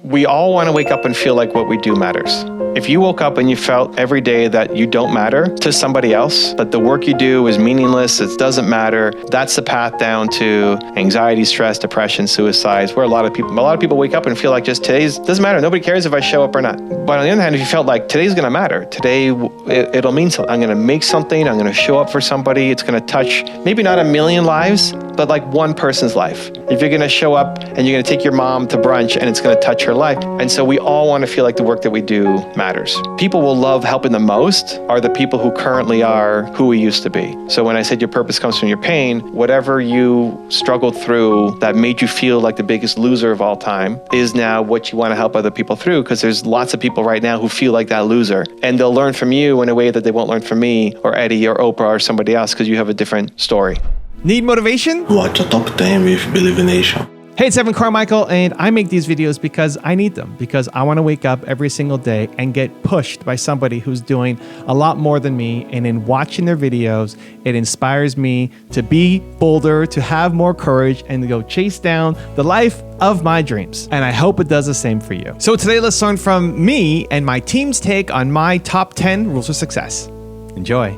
we all want to wake up and feel like what we do matters. If you woke up and you felt every day that you don't matter to somebody else, that the work you do is meaningless, it doesn't matter, that's the path down to anxiety, stress, depression, suicides, where a lot of people wake up and feel like just today's doesn't matter. Nobody cares if I show up or not. But on the other hand, if you felt like today's going to matter, today it'll mean something. I'm going to make something. I'm going to show up for somebody. It's going to touch maybe not 1 million lives, but like one person's life. If you're going to show up and you're going to take your mom to brunch and it's going to touch her life. And so we all want to feel like the work that we do matters. People will love helping the most are the people who currently are who we used to be. So when I said your purpose comes from your pain, whatever you struggled through that made you feel like the biggest loser of all time is now what you want to help other people through, because there's lots of people right now who feel like that loser. And they'll learn from you in a way that they won't learn from me or Eddie or Oprah or somebody else, because you have a different story. Need motivation? Watch a top 10 with Believe in Asia. Hey, it's Evan Carmichael, and I make these videos because I need them, because I want to wake up every single day and get pushed by somebody who's doing a lot more than me. And in watching their videos, it inspires me to be bolder, to have more courage, and to go chase down the life of my dreams. And I hope it does the same for you. So today, let's learn from me and my team's take on my top 10 rules of success. Enjoy.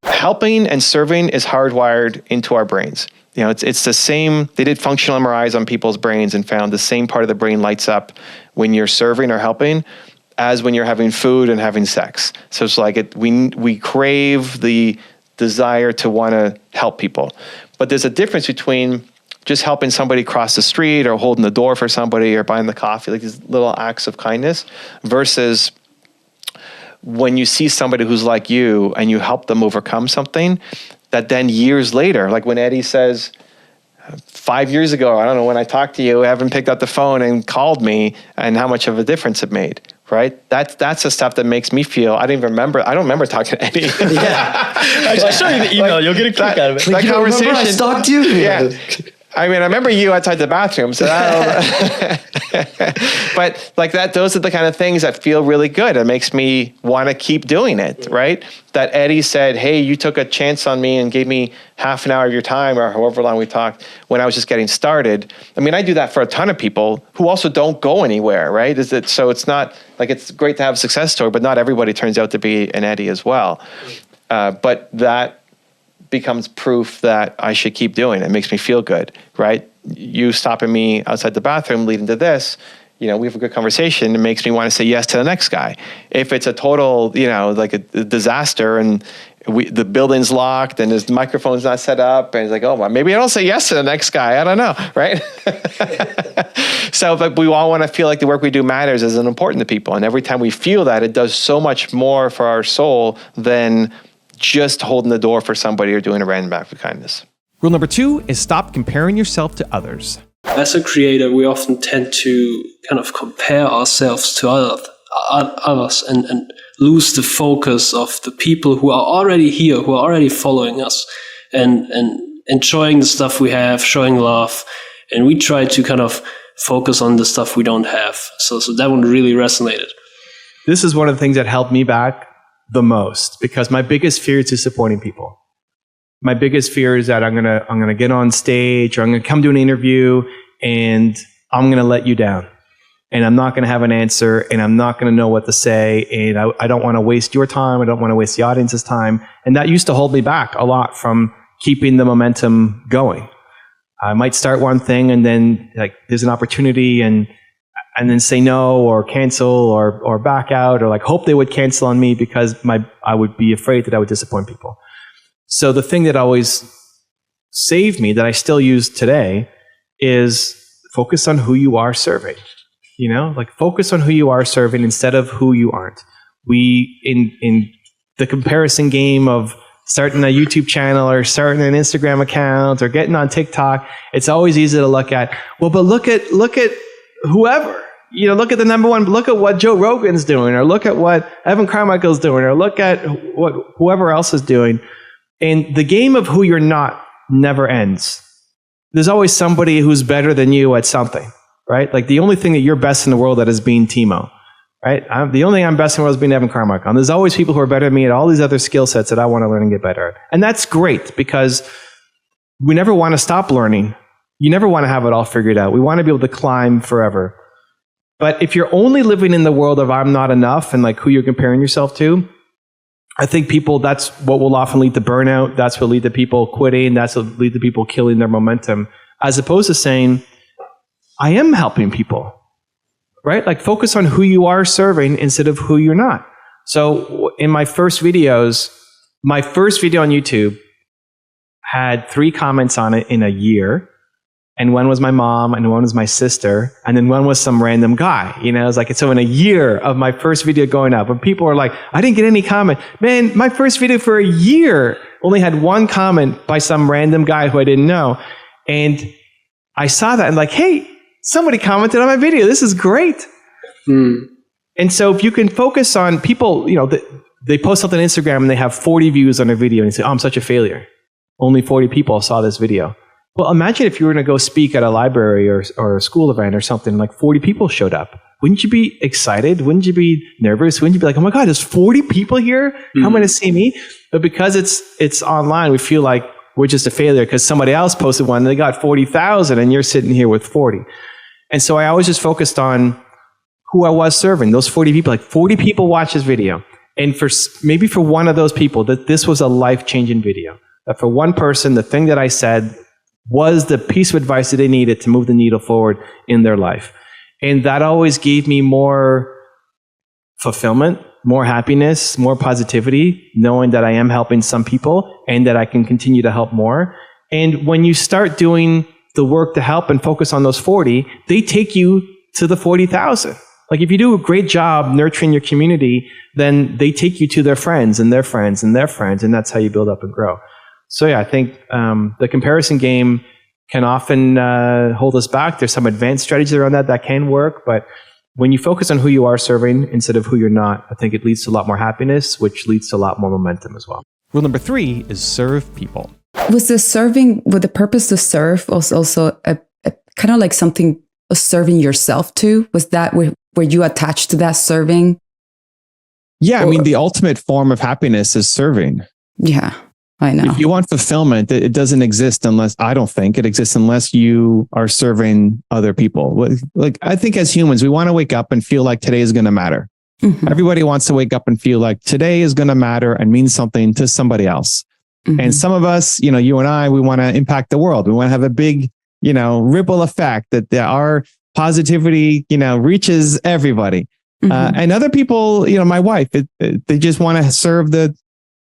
Helping and serving is hardwired into our brains. You know, it's the same. They did functional MRIs on people's brains and found the same part of the brain lights up when you're serving or helping as when you're having food and having sex. So it's like we crave the desire to want to help people. But there's a difference between just helping somebody cross the street or holding the door for somebody or buying the coffee, like these little acts of kindness, versus when you see somebody who's like you and you help them overcome something that then years later, like when Eddie says, 5 years ago, I don't know, when I talked to you, Evan picked up the phone and called me, and how much of a difference it made, right? That's the stuff that makes me feel, I don't remember talking to Eddie. Yeah. I'll show you the email, you'll get a kick out of it. That conversation. I stalked you? Yeah. I mean, I remember you outside the bathroom, so but like that, those are the kind of things that feel really good. It makes me want to keep doing it, right? That Eddie said, hey, you took a chance on me and gave me half an hour of your time or however long we talked when I was just getting started. I mean, I do that for a ton of people who also don't go anywhere, right? So it's not like, it's great to have a success story, but not everybody turns out to be an Eddie as well. But that becomes proof that I should keep doing it. It makes me feel good, right? You stopping me outside the bathroom leading to this, you know, we have a good conversation. It makes me want to say yes to the next guy. If it's a total, you know, like a disaster and the building's locked and his microphone's not set up and it's like, oh, well, maybe I don't say yes to the next guy. I don't know, right? So, but we all want to feel like the work we do matters is important to people. And every time we feel that, it does so much more for our soul than just holding the door for somebody or doing a random act of kindness. Rule number 2 is stop comparing yourself to others. As a creator, we often tend to kind of compare ourselves to others and lose the focus of the people who are already here, who are already following us and enjoying the stuff we have, showing love. And we try to kind of focus on the stuff we don't have. So that one really resonated. This is one of the things that helped me back the most, because my biggest fear is disappointing people. My biggest fear is that I'm gonna get on stage or I'm gonna come to an interview and I'm gonna let you down, and I'm not gonna have an answer, and I'm not gonna know what to say, and I don't want to waste your time. I don't want to waste the audience's time, and that used to hold me back a lot from keeping the momentum going. I might start one thing and then like there's an opportunity and then say no or cancel or back out or like hope they would cancel on me because I would be afraid that I would disappoint people. So the thing that always saved me, that I still use today, is focus on who you are serving. You know, like focus on who you are serving instead of who you aren't. We, in the comparison game of starting a YouTube channel or starting an Instagram account or getting on TikTok, it's always easy to look at, well, but look at whoever, you know, look at the number one, look at what Joe Rogan's doing, or look at what Evan Carmichael's doing, or look at what whoever else is doing. And the game of who you're not never ends. There's always somebody who's better than you at something, right? Like the only thing that you're best in the world at is being Timo, right? The only thing I'm best in the world is being Evan Carmichael. And there's always people who are better than me at all these other skill sets that I want to learn and get better at. And that's great, because we never want to stop learning. You never want to have it all figured out. We want to be able to climb forever. But if you're only living in the world of I'm not enough and like who you're comparing yourself to, I think that's what will often lead to burnout. That's what lead to people quitting. That's what lead to people killing their momentum. As opposed to saying, I am helping people, right? Like focus on who you are serving instead of who you're not. So in my first video on YouTube had 3 comments on it in a year. And one was my mom, and one was my sister, and then one was some random guy. You know, it was like, so in a year of my first video going up, when people are like, I didn't get any comment. Man, my first video for a year only had 1 comment by some random guy who I didn't know. And I saw that and like, hey, somebody commented on my video. This is great. And so if you can focus on people, you know, they post something on Instagram and they have 40 views on a video and you say, oh, I'm such a failure. Only 40 people saw this video. Well, imagine if you were going to go speak at a library or a school event or something, like 40 people showed up. Wouldn't you be excited? Wouldn't you be nervous? Wouldn't you be like, oh my God, there's 40 people here? How am I going to see me? But because it's online, we feel like we're just a failure because somebody else posted one and they got 40,000 and you're sitting here with 40. And so I always just focused on who I was serving, those 40 people. Like 40 people watched this video. And maybe for one of those people, that this was a life-changing video. That for one person, the thing that I said was the piece of advice that they needed to move the needle forward in their life. And that always gave me more fulfillment, more happiness, more positivity, knowing that I am helping some people and that I can continue to help more. And when you start doing the work to help and focus on those 40, they take you to the 40,000. Like if you do a great job nurturing your community, then they take you to their friends and their friends and their friends, and that's how you build up and grow. So yeah, I think the comparison game can often hold us back. There's some advanced strategies around that can work, but when you focus on who you are serving instead of who you're not, I think it leads to a lot more happiness, which leads to a lot more momentum as well. Rule number 3 is serve people. Was the purpose to serve was also a kind of like something of serving yourself too? Was that were you attached to that serving? Yeah, I mean, the ultimate form of happiness is serving. Yeah. I know. If you want fulfillment, it doesn't exist I don't think it exists unless you are serving other people. Like I think as humans, we want to wake up and feel like today is going to matter. Mm-hmm. Everybody wants to wake up and feel like today is going to matter and mean something to somebody else. Mm-hmm. And some of us, you know, you and I, we want to impact the world. We want to have a big, you know, ripple effect that our positivity, you know, reaches everybody. Mm-hmm. And other people, you know, my wife, they just want to serve the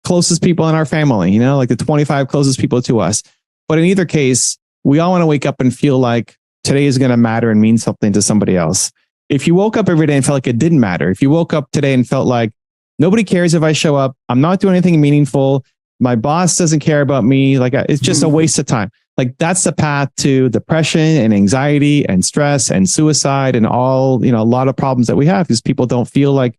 closest people in our family, you know, like the 25 closest people to us. But in either case, we all want to wake up and feel like today is going to matter and mean something to somebody else. If you woke up every day and felt like it didn't matter, if you woke up today and felt like nobody cares if I show up, I'm not doing anything meaningful, my boss doesn't care about me, like it's just a waste of time. Like that's the path to depression and anxiety and stress and suicide and all, you know, a lot of problems that we have because people don't feel like.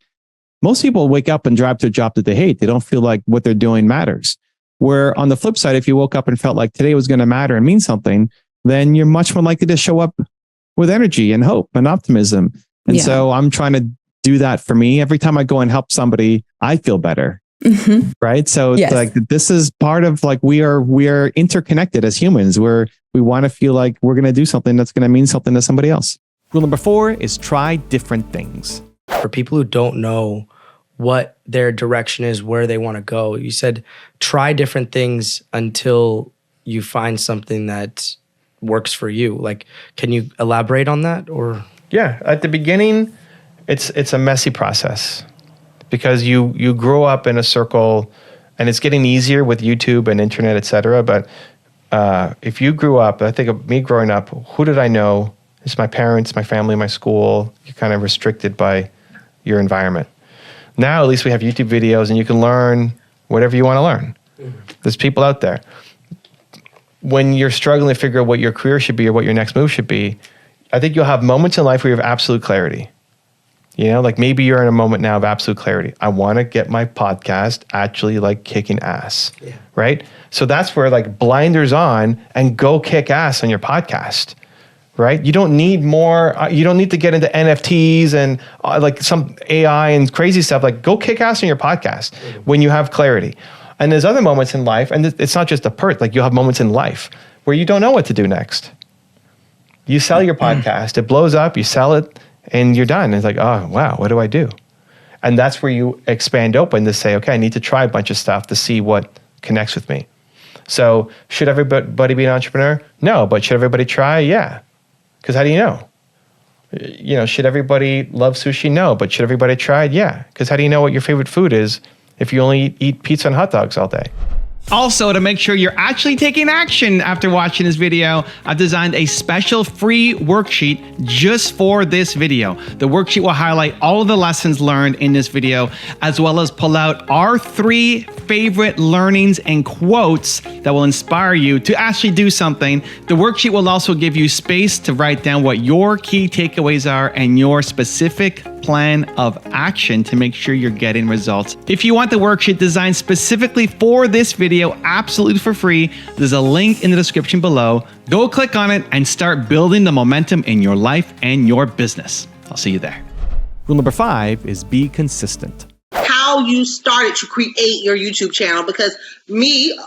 Most people wake up and drive to a job that they hate. They don't feel like what they're doing matters. Where on the flip side, if you woke up and felt like today was going to matter and mean something, then you're much more likely to show up with energy and hope and optimism. And so I'm trying to do that for me. Every time I go and help somebody, I feel better. Mm-hmm. Right. So it's like this is part of like we are interconnected as humans where we want to feel like we're going to do something that's going to mean something to somebody else. Rule number 4 is try different things. For people who don't know what their direction is, where they want to go, you said try different things until you find something that works for you. Like, can you elaborate on that? Or yeah, at the beginning, it's a messy process because you grow up in a circle, and it's getting easier with YouTube and internet, etc. But if you grew up, I think of me growing up, who did I know? It's my parents, my family, my school. You're kind of restricted by your environment. Now, at least we have YouTube videos and you can learn whatever you want to learn. Mm-hmm. There's people out there. When you're struggling to figure out what your career should be or what your next move should be, I think you'll have moments in life where you have absolute clarity. You know, like maybe you're in a moment now of absolute clarity. I want to get my podcast actually like kicking ass, right? So that's where like blinders on and go kick ass on your podcast. Right? You don't need more. You don't need to get into NFTs and like some AI and crazy stuff. Like go kick ass on your podcast when you have clarity. And there's other moments in life, and it's not just a like you'll have moments in life where you don't know what to do next. You sell your podcast, it blows up, you sell it, and you're done. It's like, oh, wow, what do I do? And that's where you expand open to say, okay, I need to try a bunch of stuff to see what connects with me. So should everybody be an entrepreneur? No, but should everybody try? Yeah. Because how do you know? You know, should everybody love sushi? No, but should everybody try? Yeah. Because how do you know what your favorite food is if you only eat pizza and hot dogs all day? Also, to make sure you're actually taking action after watching this video, I've designed a special free worksheet just for this video. The worksheet will highlight all of the lessons learned in this video, as well as pull out our 3 favorite learnings and quotes that will inspire you to actually do something. The worksheet will also give you space to write down what your key takeaways are and your specific plan of action to make sure you're getting results. If you want the worksheet designed specifically for this video, absolutely for free, there's a link in the description below. Go click on it and start building the momentum in your life and your business. I'll see you there. Rule number 5 is be consistent. How you started to create your YouTube channel, because me,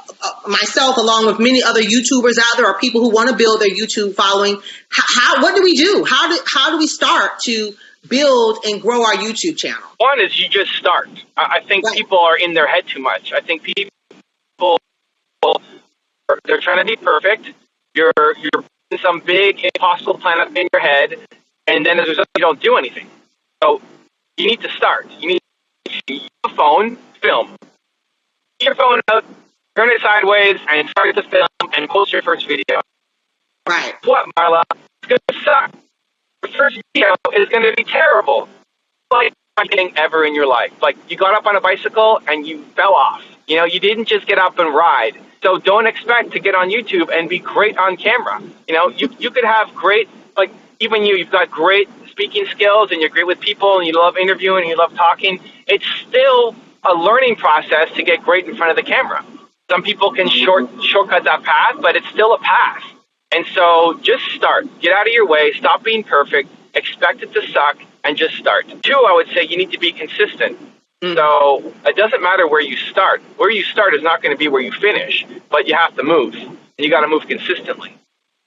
myself, along with many other YouTubers out there, are people who want to build their YouTube following. What do we do? How do we start to build and grow our YouTube channel? One is you just start. I think people are in their head too much. I think people, they're trying to be perfect. You're in some big impossible plan up in your head, and then as a result, you don't do anything. So you need to start. You need to use a phone, film. Get your phone out, turn it sideways, and start to film and post your first video. Right. What, Marla? It's going to suck. The first video is going to be terrible. Like anything ever in your life. Like you got up on a bicycle and you fell off. You know, you didn't just get up and ride. So don't expect to get on YouTube and be great on camera. You know, you could have great, like even you've got great speaking skills and you're great with people and you love interviewing and you love talking. It's still a learning process to get great in front of the camera. Some people can shortcut that path, but it's still a path. And so just start. Get out of your way. Stop being perfect. Expect it to suck and just start. 2, I would say you need to be consistent. So it doesn't matter where you start. Where you start is not going to be where you finish, but you have to move, and you got to move consistently.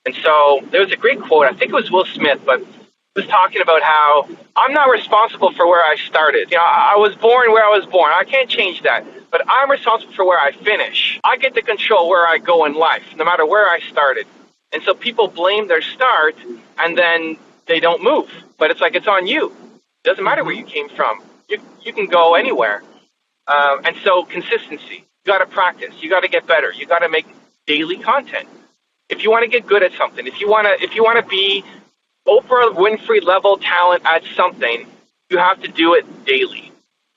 And so there was a great quote. I think it was Will Smith, but he was talking about how I'm not responsible for where I started. You know, I was born where I was born. I can't change that, but I'm responsible for where I finish. I get to control where I go in life, no matter where I started. And so people blame their start, and then they don't move. But it's like it's on you. It doesn't matter where you came from. You can go anywhere. And so consistency. You got to practice. You got to get better. You got to make daily content. If you want to get good at something, if you want to be Oprah Winfrey level talent at something, you have to do it daily.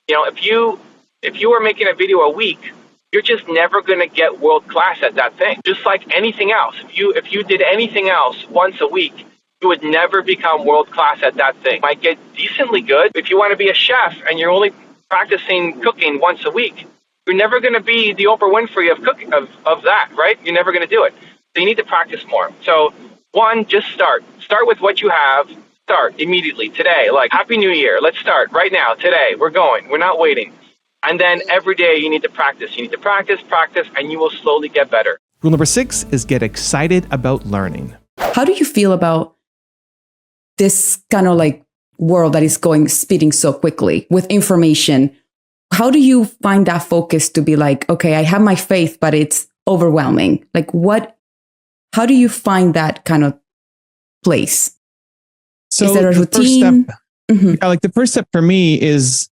You know, if you were making a video a week, you're just never going to get world class at that thing. Just like anything else. If you did anything else once a week, you would never become world class at that thing. You might get decently good. If you want to be a chef and you're only practicing cooking once a week, you're never going to be the Oprah Winfrey of cooking of that, right? You're never going to do it. So you need to practice more. So 1, just start. Start with what you have. Start immediately today. Like Happy New Year. Let's start right now. Today. We're going. We're not waiting. And then every day you need to practice. You need to practice, and you will slowly get better. Rule number 6 is get excited about learning. How do you feel about this kind of like world that is speeding so quickly with information? How do you find that focus to be like, okay, I have my faith, but it's overwhelming? Like how do you find that kind of place? So is there a routine? The first step for me is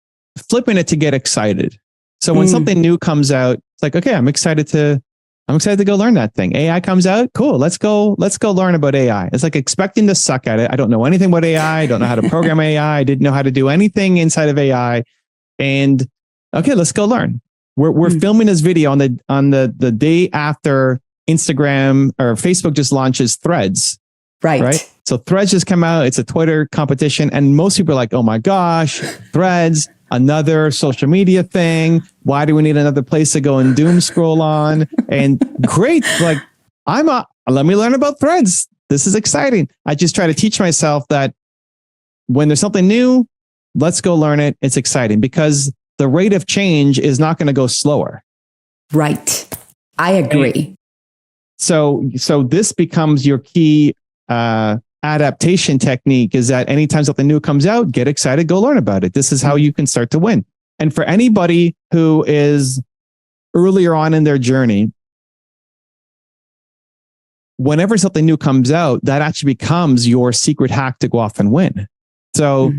flipping it to get excited. So when something new comes out, it's like, okay, I'm excited to go learn that thing. AI comes out. Cool. Let's go learn about AI. It's like expecting to suck at it. I don't know anything about AI. I don't know how to program AI. I didn't know how to do anything inside of AI. And okay, let's go learn. We're filming this video on the day after Instagram or Facebook just launches Threads. Right. So Threads just come out. It's a Twitter competition. And most people are like, oh my gosh, Threads, another social media thing. Why do we need another place to go and doom scroll on? And great. Like let me learn about Threads. This is exciting. I just try to teach myself that when there's something new, let's go learn it. It's exciting because the rate of change is not going to go slower. Right. I agree. So this becomes your key adaptation technique is that anytime something new comes out, get excited, go learn about it. This is how you can start to win. And for anybody who is earlier on in their journey, whenever something new comes out, that actually becomes your secret hack to go off and win. So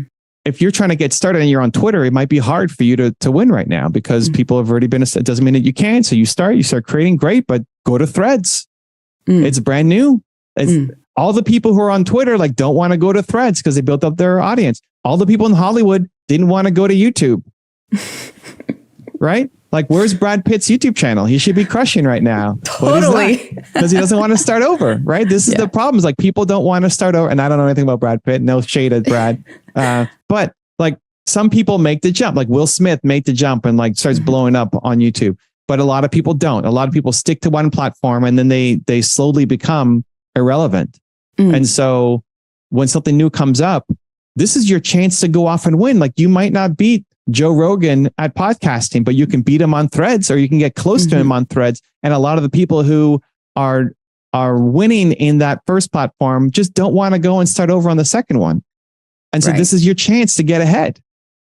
if you're trying to get started and you're on Twitter, it might be hard for you to win right now because people have already been, it doesn't mean that you can't. So you start creating, great, but go to Threads. It's brand new. All the people who are on Twitter, like, don't want to go to Threads because they built up their audience. All the people in Hollywood didn't want to go to YouTube. Right? Like, where's Brad Pitt's YouTube channel? He should be crushing right now. Totally. Because he doesn't want to start over, right? This is the problem. Is like, people don't want to start over. And I don't know anything about Brad Pitt. No shade at Brad. But like, some people make the jump. Like Will Smith made the jump and like starts blowing up on YouTube. But a lot of people don't. A lot of people stick to one platform and then they slowly become irrelevant. And so when something new comes up, this is your chance to go off and win. Like, you might not beat Joe Rogan at podcasting, but you can beat him on Threads, or you can get close to him on Threads. And a lot of the people who are winning in that first platform just don't want to go and start over on the second one. And so this is your chance to get ahead.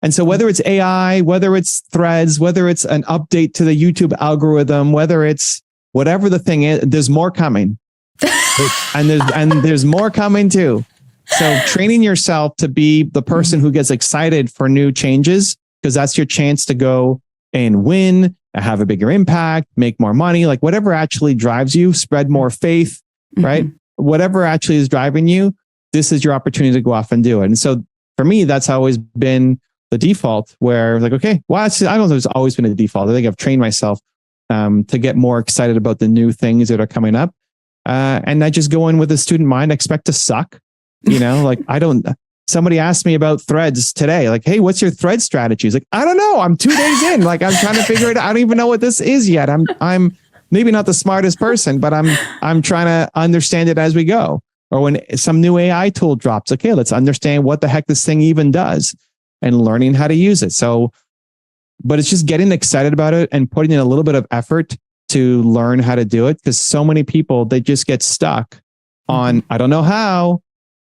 And so whether it's AI, whether it's Threads, whether it's an update to the YouTube algorithm, whether it's whatever the thing is, there's more coming. and there's more coming too. So training yourself to be the person who gets excited for new changes, because that's your chance to go and win, have a bigger impact, make more money, like whatever actually drives you, spread more faith, right? Whatever actually is driving you, this is your opportunity to go off and do it. And so for me, that's always been the default, where like, okay, well, I don't know if there's always been a default. I think I've trained myself to get more excited about the new things that are coming up. And I just go in with a student mind, expect to suck. You know, like somebody asked me about Threads today, like, hey, what's your Thread strategy? Like, I don't know. I'm 2 days in. Like, I'm trying to figure it out. I don't even know what this is yet. I'm maybe not the smartest person, but I'm trying to understand it as we go. Or when some new AI tool drops, okay, let's understand what the heck this thing even does and learning how to use it. So, but it's just getting excited about it and putting in a little bit of effort to learn how to do it. Because so many people, they just get stuck on, I don't know how,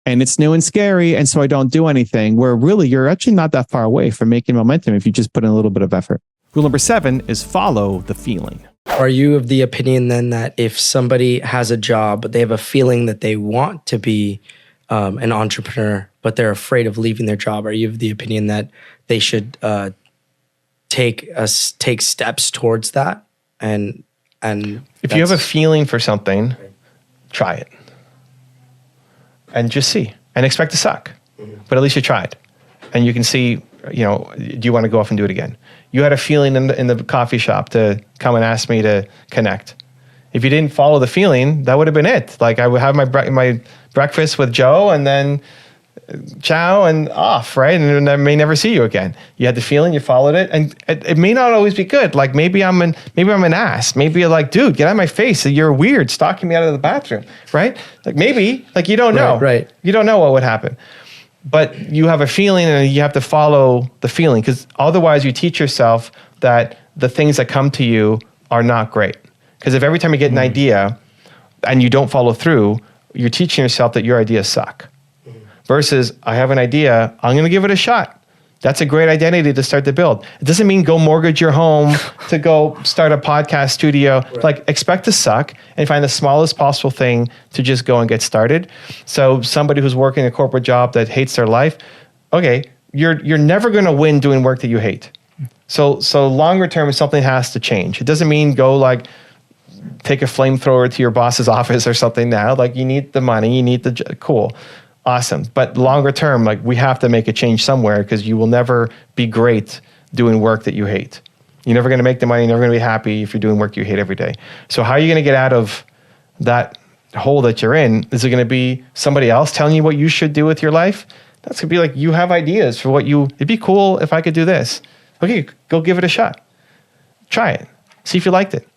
and it's new and scary, and so I don't do anything, where really you're actually not that far away from making momentum if you just put in a little bit of effort. Rule number 7 is follow the feeling. Are you of the opinion then that if somebody has a job, but they have a feeling that they want to be an entrepreneur, but they're afraid of leaving their job, are you of the opinion that they should take steps towards that? And if you have a feeling for something, try it. And just see, and expect to suck, but at least you tried, and you can see, you know, do you want to go off and do it again? You had a feeling in the coffee shop to come and ask me to connect. If you didn't follow the feeling, that would have been it. Like, I would have my breakfast with Joe, and then ciao and off, right? And I may never see you again. You had the feeling, you followed it, and it may not always be good. Like, maybe I'm an ass. Maybe you're like, dude, get out of my face. You're weird, stalking me out of the bathroom, right? Like, maybe, like, you don't know. Right. You don't know what would happen. But you have a feeling, and you have to follow the feeling, because otherwise you teach yourself that the things that come to you are not great. Because if every time you get an idea and you don't follow through, you're teaching yourself that your ideas suck. Versus, I have an idea, I'm going to give it a shot. That's a great identity to start to build. It doesn't mean go mortgage your home to go start a podcast studio. Right. Like, expect to suck and find the smallest possible thing to just go and get started. So somebody who's working a corporate job that hates their life, okay, you're never going to win doing work that you hate. So longer term, something has to change. It doesn't mean go like take a flamethrower to your boss's office or something now. Like, you need the money, you need cool. Awesome. But longer term, like, we have to make a change somewhere, because you will never be great doing work that you hate. You're never going to make the money. You're never going to be happy if you're doing work you hate every day. So how are you going to get out of that hole that you're in? Is it going to be somebody else telling you what you should do with your life? That's going to be like, you have ideas for it'd be cool if I could do this. Okay, go give it a shot. Try it. See if you liked it.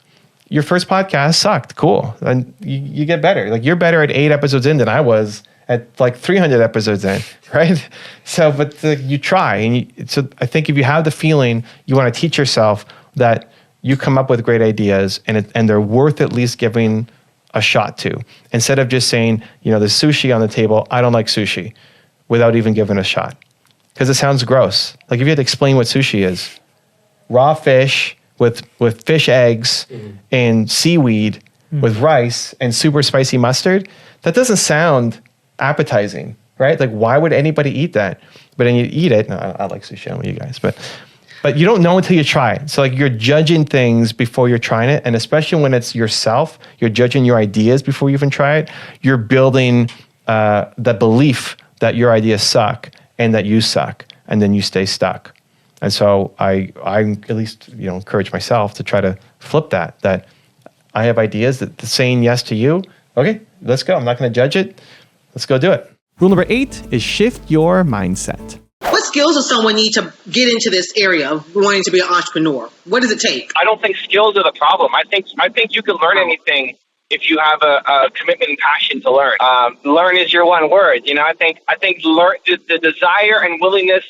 Your first podcast sucked. Cool. And you get better. Like, you're better at 8 episodes in than I was at like 300 episodes in, right? So, but you try. And so I think if you have the feeling, you want to teach yourself that you come up with great ideas and they're worth at least giving a shot to, instead of just saying, there's sushi on the table, I don't like sushi, without even giving a shot. Because it sounds gross. Like if you had to explain what sushi is, raw fish with fish eggs and seaweed with rice and super spicy mustard, that doesn't sound appetizing, right? Like why would anybody eat that? But then you eat it. No, I like sushi, I don't know you guys, but you don't know until you try it. So like you're judging things before you're trying it. And especially when it's yourself, you're judging your ideas before you even try it. You're building the belief that your ideas suck and that you suck, and then you stay stuck. And so I at least encourage myself to try to flip that I have ideas that saying yes to you, okay, let's go. I'm not going to judge it. Let's go do it. Rule number 8 is shift your mindset. What skills does someone need to get into this area of wanting to be an entrepreneur? What does it take? I don't think skills are the problem. I think you can learn anything if you have a commitment and passion to learn. Learn is your one word. I think learn, the desire and willingness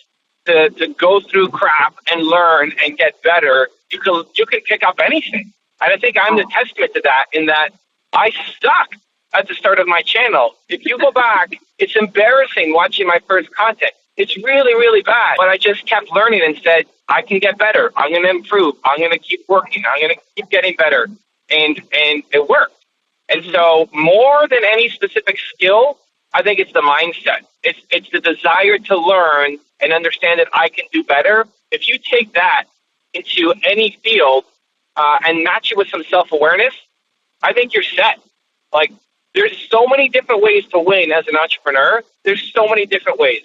to go through crap and learn and get better. You can pick up anything. And I think I'm the testament to that, in that I sucked at the start of my channel. If you go back, it's embarrassing watching my first content. It's really, really bad. But I just kept learning and said, I can get better. I'm going to improve. I'm going to keep working. I'm going to keep getting better. And it worked. And so more than any specific skill, I think it's the mindset. It's the desire to learn and understand that I can do better. If you take that into any field and match it with some self-awareness, I think you're set. Like, there's so many different ways to win as an entrepreneur. There's so many different ways.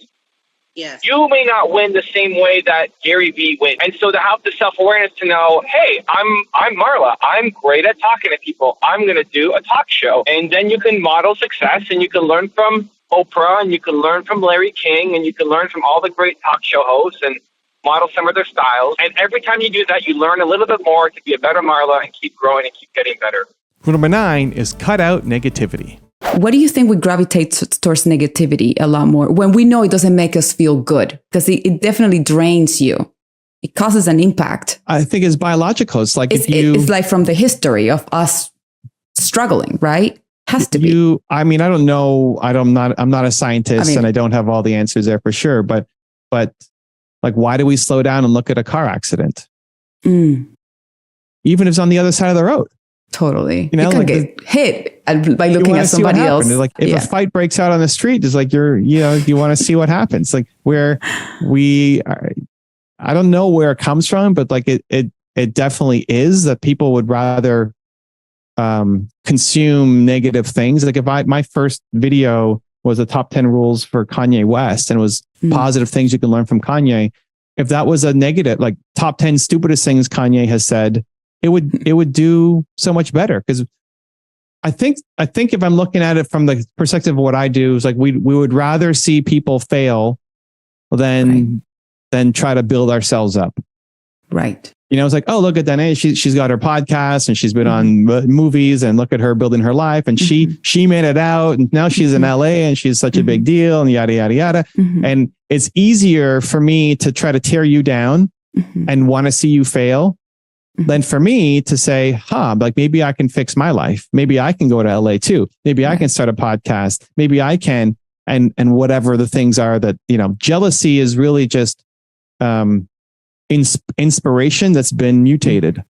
Yes. You may not win the same way that Gary Vee wins. And so to have the self-awareness to know, hey, I'm Marla. I'm great at talking to people. I'm going to do a talk show. And then you can model success, and you can learn from Oprah, and you can learn from Larry King, and you can learn from all the great talk show hosts and model some of their styles. And every time you do that, you learn a little bit more to be a better Marla and keep growing and keep getting better. Rule number 9 is cut out negativity. What do you think we gravitate towards negativity a lot more when we know it doesn't make us feel good? Because it definitely drains you. It causes an impact. I think it's biological. It's like it's like from the history of us struggling, right? Has to be. I mean, I don't know. I'm not a scientist, and I don't have all the answers there for sure. But like, why do we slow down and look at a car accident? Even if it's on the other side of the road. Totally. You can get hit by looking at somebody else. Like if a fight breaks out on the street, it's like you want to see what happens. Like I don't know where it comes from, but like it definitely is that people would rather consume negative things. Like if my first video was the top 10 rules for Kanye West, and it was positive things you can learn from Kanye. If that was a negative, like top 10 stupidest things Kanye has said, it would do so much better. Because I think if I'm looking at it from the perspective of what I do, is like we would rather see people fail than try to build ourselves up. Right. It's like, oh, look at Danae. She's got her podcast and she's been on movies, and look at her building her life, and she made it out, and now she's in LA and she's such a big deal, and yada, yada, yada. And it's easier for me to try to tear you down and want to see you fail than for me to say, like maybe I can fix my life. Maybe I can go to LA too. Maybe I can start a podcast. Maybe I can, and whatever the things are that, jealousy is really just, inspiration that's been mutated.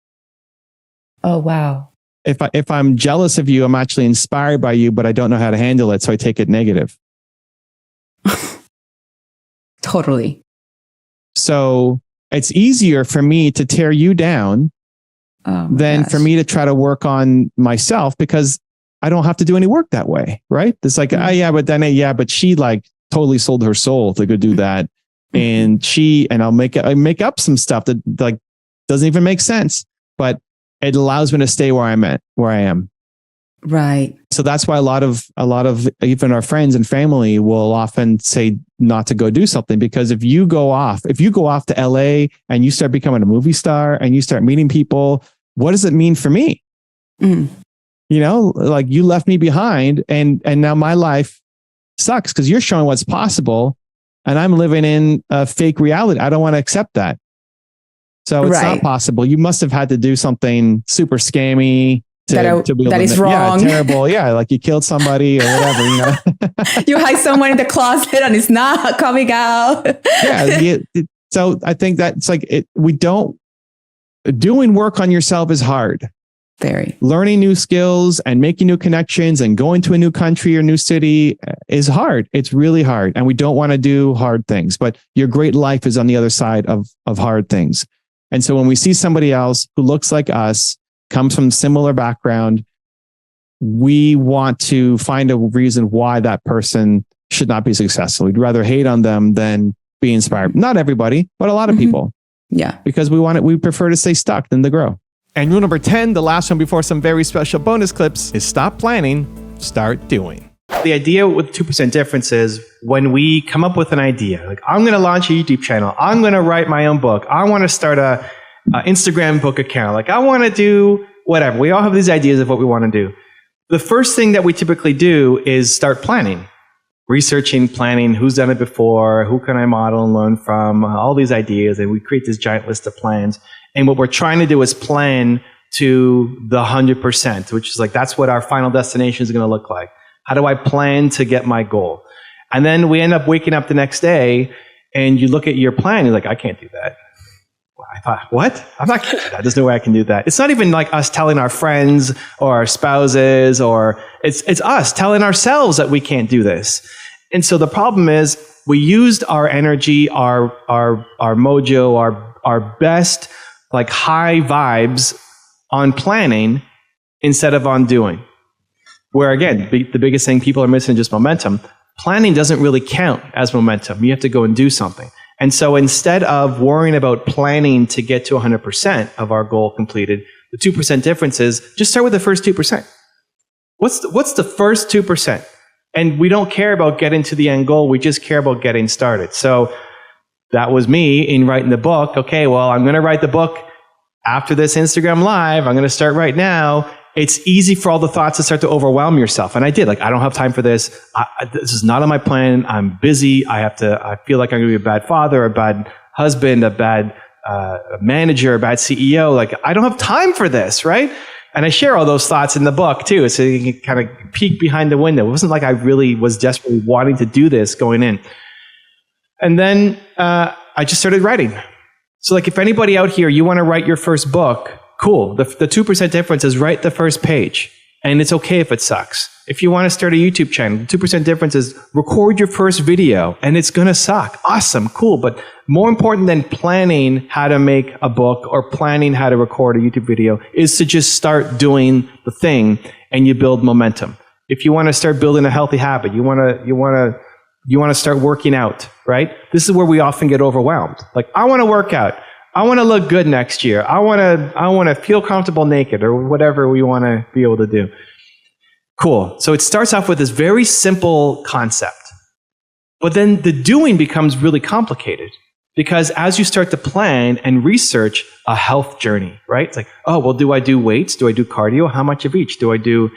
Oh, wow. If I'm jealous of you, I'm actually inspired by you, but I don't know how to handle it. So I take it negative. Totally. So it's easier for me to tear you down than for me to try to work on myself, because I don't have to do any work that way. Right. It's like, but she like totally sold her soul to go do that. And I'll make up some stuff that like doesn't even make sense, but it allows me to stay where I am. Right. So that's why a lot of even our friends and family will often say not to go do something, because if you go off to LA and you start becoming a movie star and you start meeting people, what does it mean for me? Like you left me behind, and now my life sucks because you're showing what's possible. And I'm living in a fake reality. I don't want to accept that. So it's not possible. You must have had to do something super scammy that is wrong. Yeah, terrible. Yeah, like you killed somebody or whatever, you know. You hide someone in the closet and it's not coming out. So I think that's like doing work on yourself is hard. Very. Learning new skills and making new connections and going to a new country or new city is hard. It's really hard. And we don't want to do hard things, but your great life is on the other side of hard things. And so when we see somebody else who looks like us, comes from similar background, we want to find a reason why that person should not be successful. We'd rather hate on them than be inspired. Not everybody, but a lot of people. Yeah. Because we prefer to stay stuck than to grow. And rule number 10, the last one before some very special bonus clips, is stop planning, start doing. The idea with 2% difference is when we come up with an idea, like I'm going to launch a YouTube channel, I'm going to write my own book, I want to start a Instagram book account, like I want to do whatever. We all have these ideas of what we want to do. The first thing that we typically do is start planning, researching, planning, who's done it before, who can I model and learn from, all these ideas, and we create this giant list of plans. And what we're trying to do is plan to the 100%, which is like, that's what our final destination is going to look like. How do I plan to get my goal? And then we end up waking up the next day and you look at your plan, you're like, I can't do that. I thought, what? I'm not going to do that. There's no way I can do that. It's not even like us telling our friends or our spouses, or it's us telling ourselves that we can't do this. And so the problem is we used our energy, our mojo, our best, like high vibes on planning instead of on doing. Where again, the biggest thing people are missing is just momentum. Planning doesn't really count as momentum. You have to go and do something. And so instead of worrying about planning to get to 100% of our goal completed, the 2% difference is just start with the first 2%. What's the first 2%? And we don't care about getting to the end goal. We just care about getting started. So that was me in writing the book. Okay, well, I'm going to write the book after this Instagram Live. I'm going to start right now. It's easy for all the thoughts to start to overwhelm yourself. And I did. Like, I don't have time for this. This is not on my plan. I'm busy. I feel like I'm going to be a bad father, a bad husband, a bad manager, a bad CEO. Like, I don't have time for this, right? And I share all those thoughts in the book too. So you can kind of peek behind the window. It wasn't like I really was desperately wanting to do this going in. And then I just started writing. So like, if anybody out here, you want to write your first book, cool. The 2% difference is write the first page. And it's okay if it sucks. If you want to start a YouTube channel, the 2% difference is record your first video and it's going to suck. Awesome, cool. But more important than planning how to make a book or planning how to record a YouTube video is to just start doing the thing and you build momentum. If you want to start building a healthy habit, you want to start working out, right? This is where we often get overwhelmed. Like, I want to work out. I want to look good next year. I want to feel comfortable naked, or whatever we want to be able to do. Cool. So it starts off with this very simple concept. But then the doing becomes really complicated, because as you start to plan and research a health journey, right? It's like, oh, well, do I do weights? Do I do cardio? How much of each? Do I do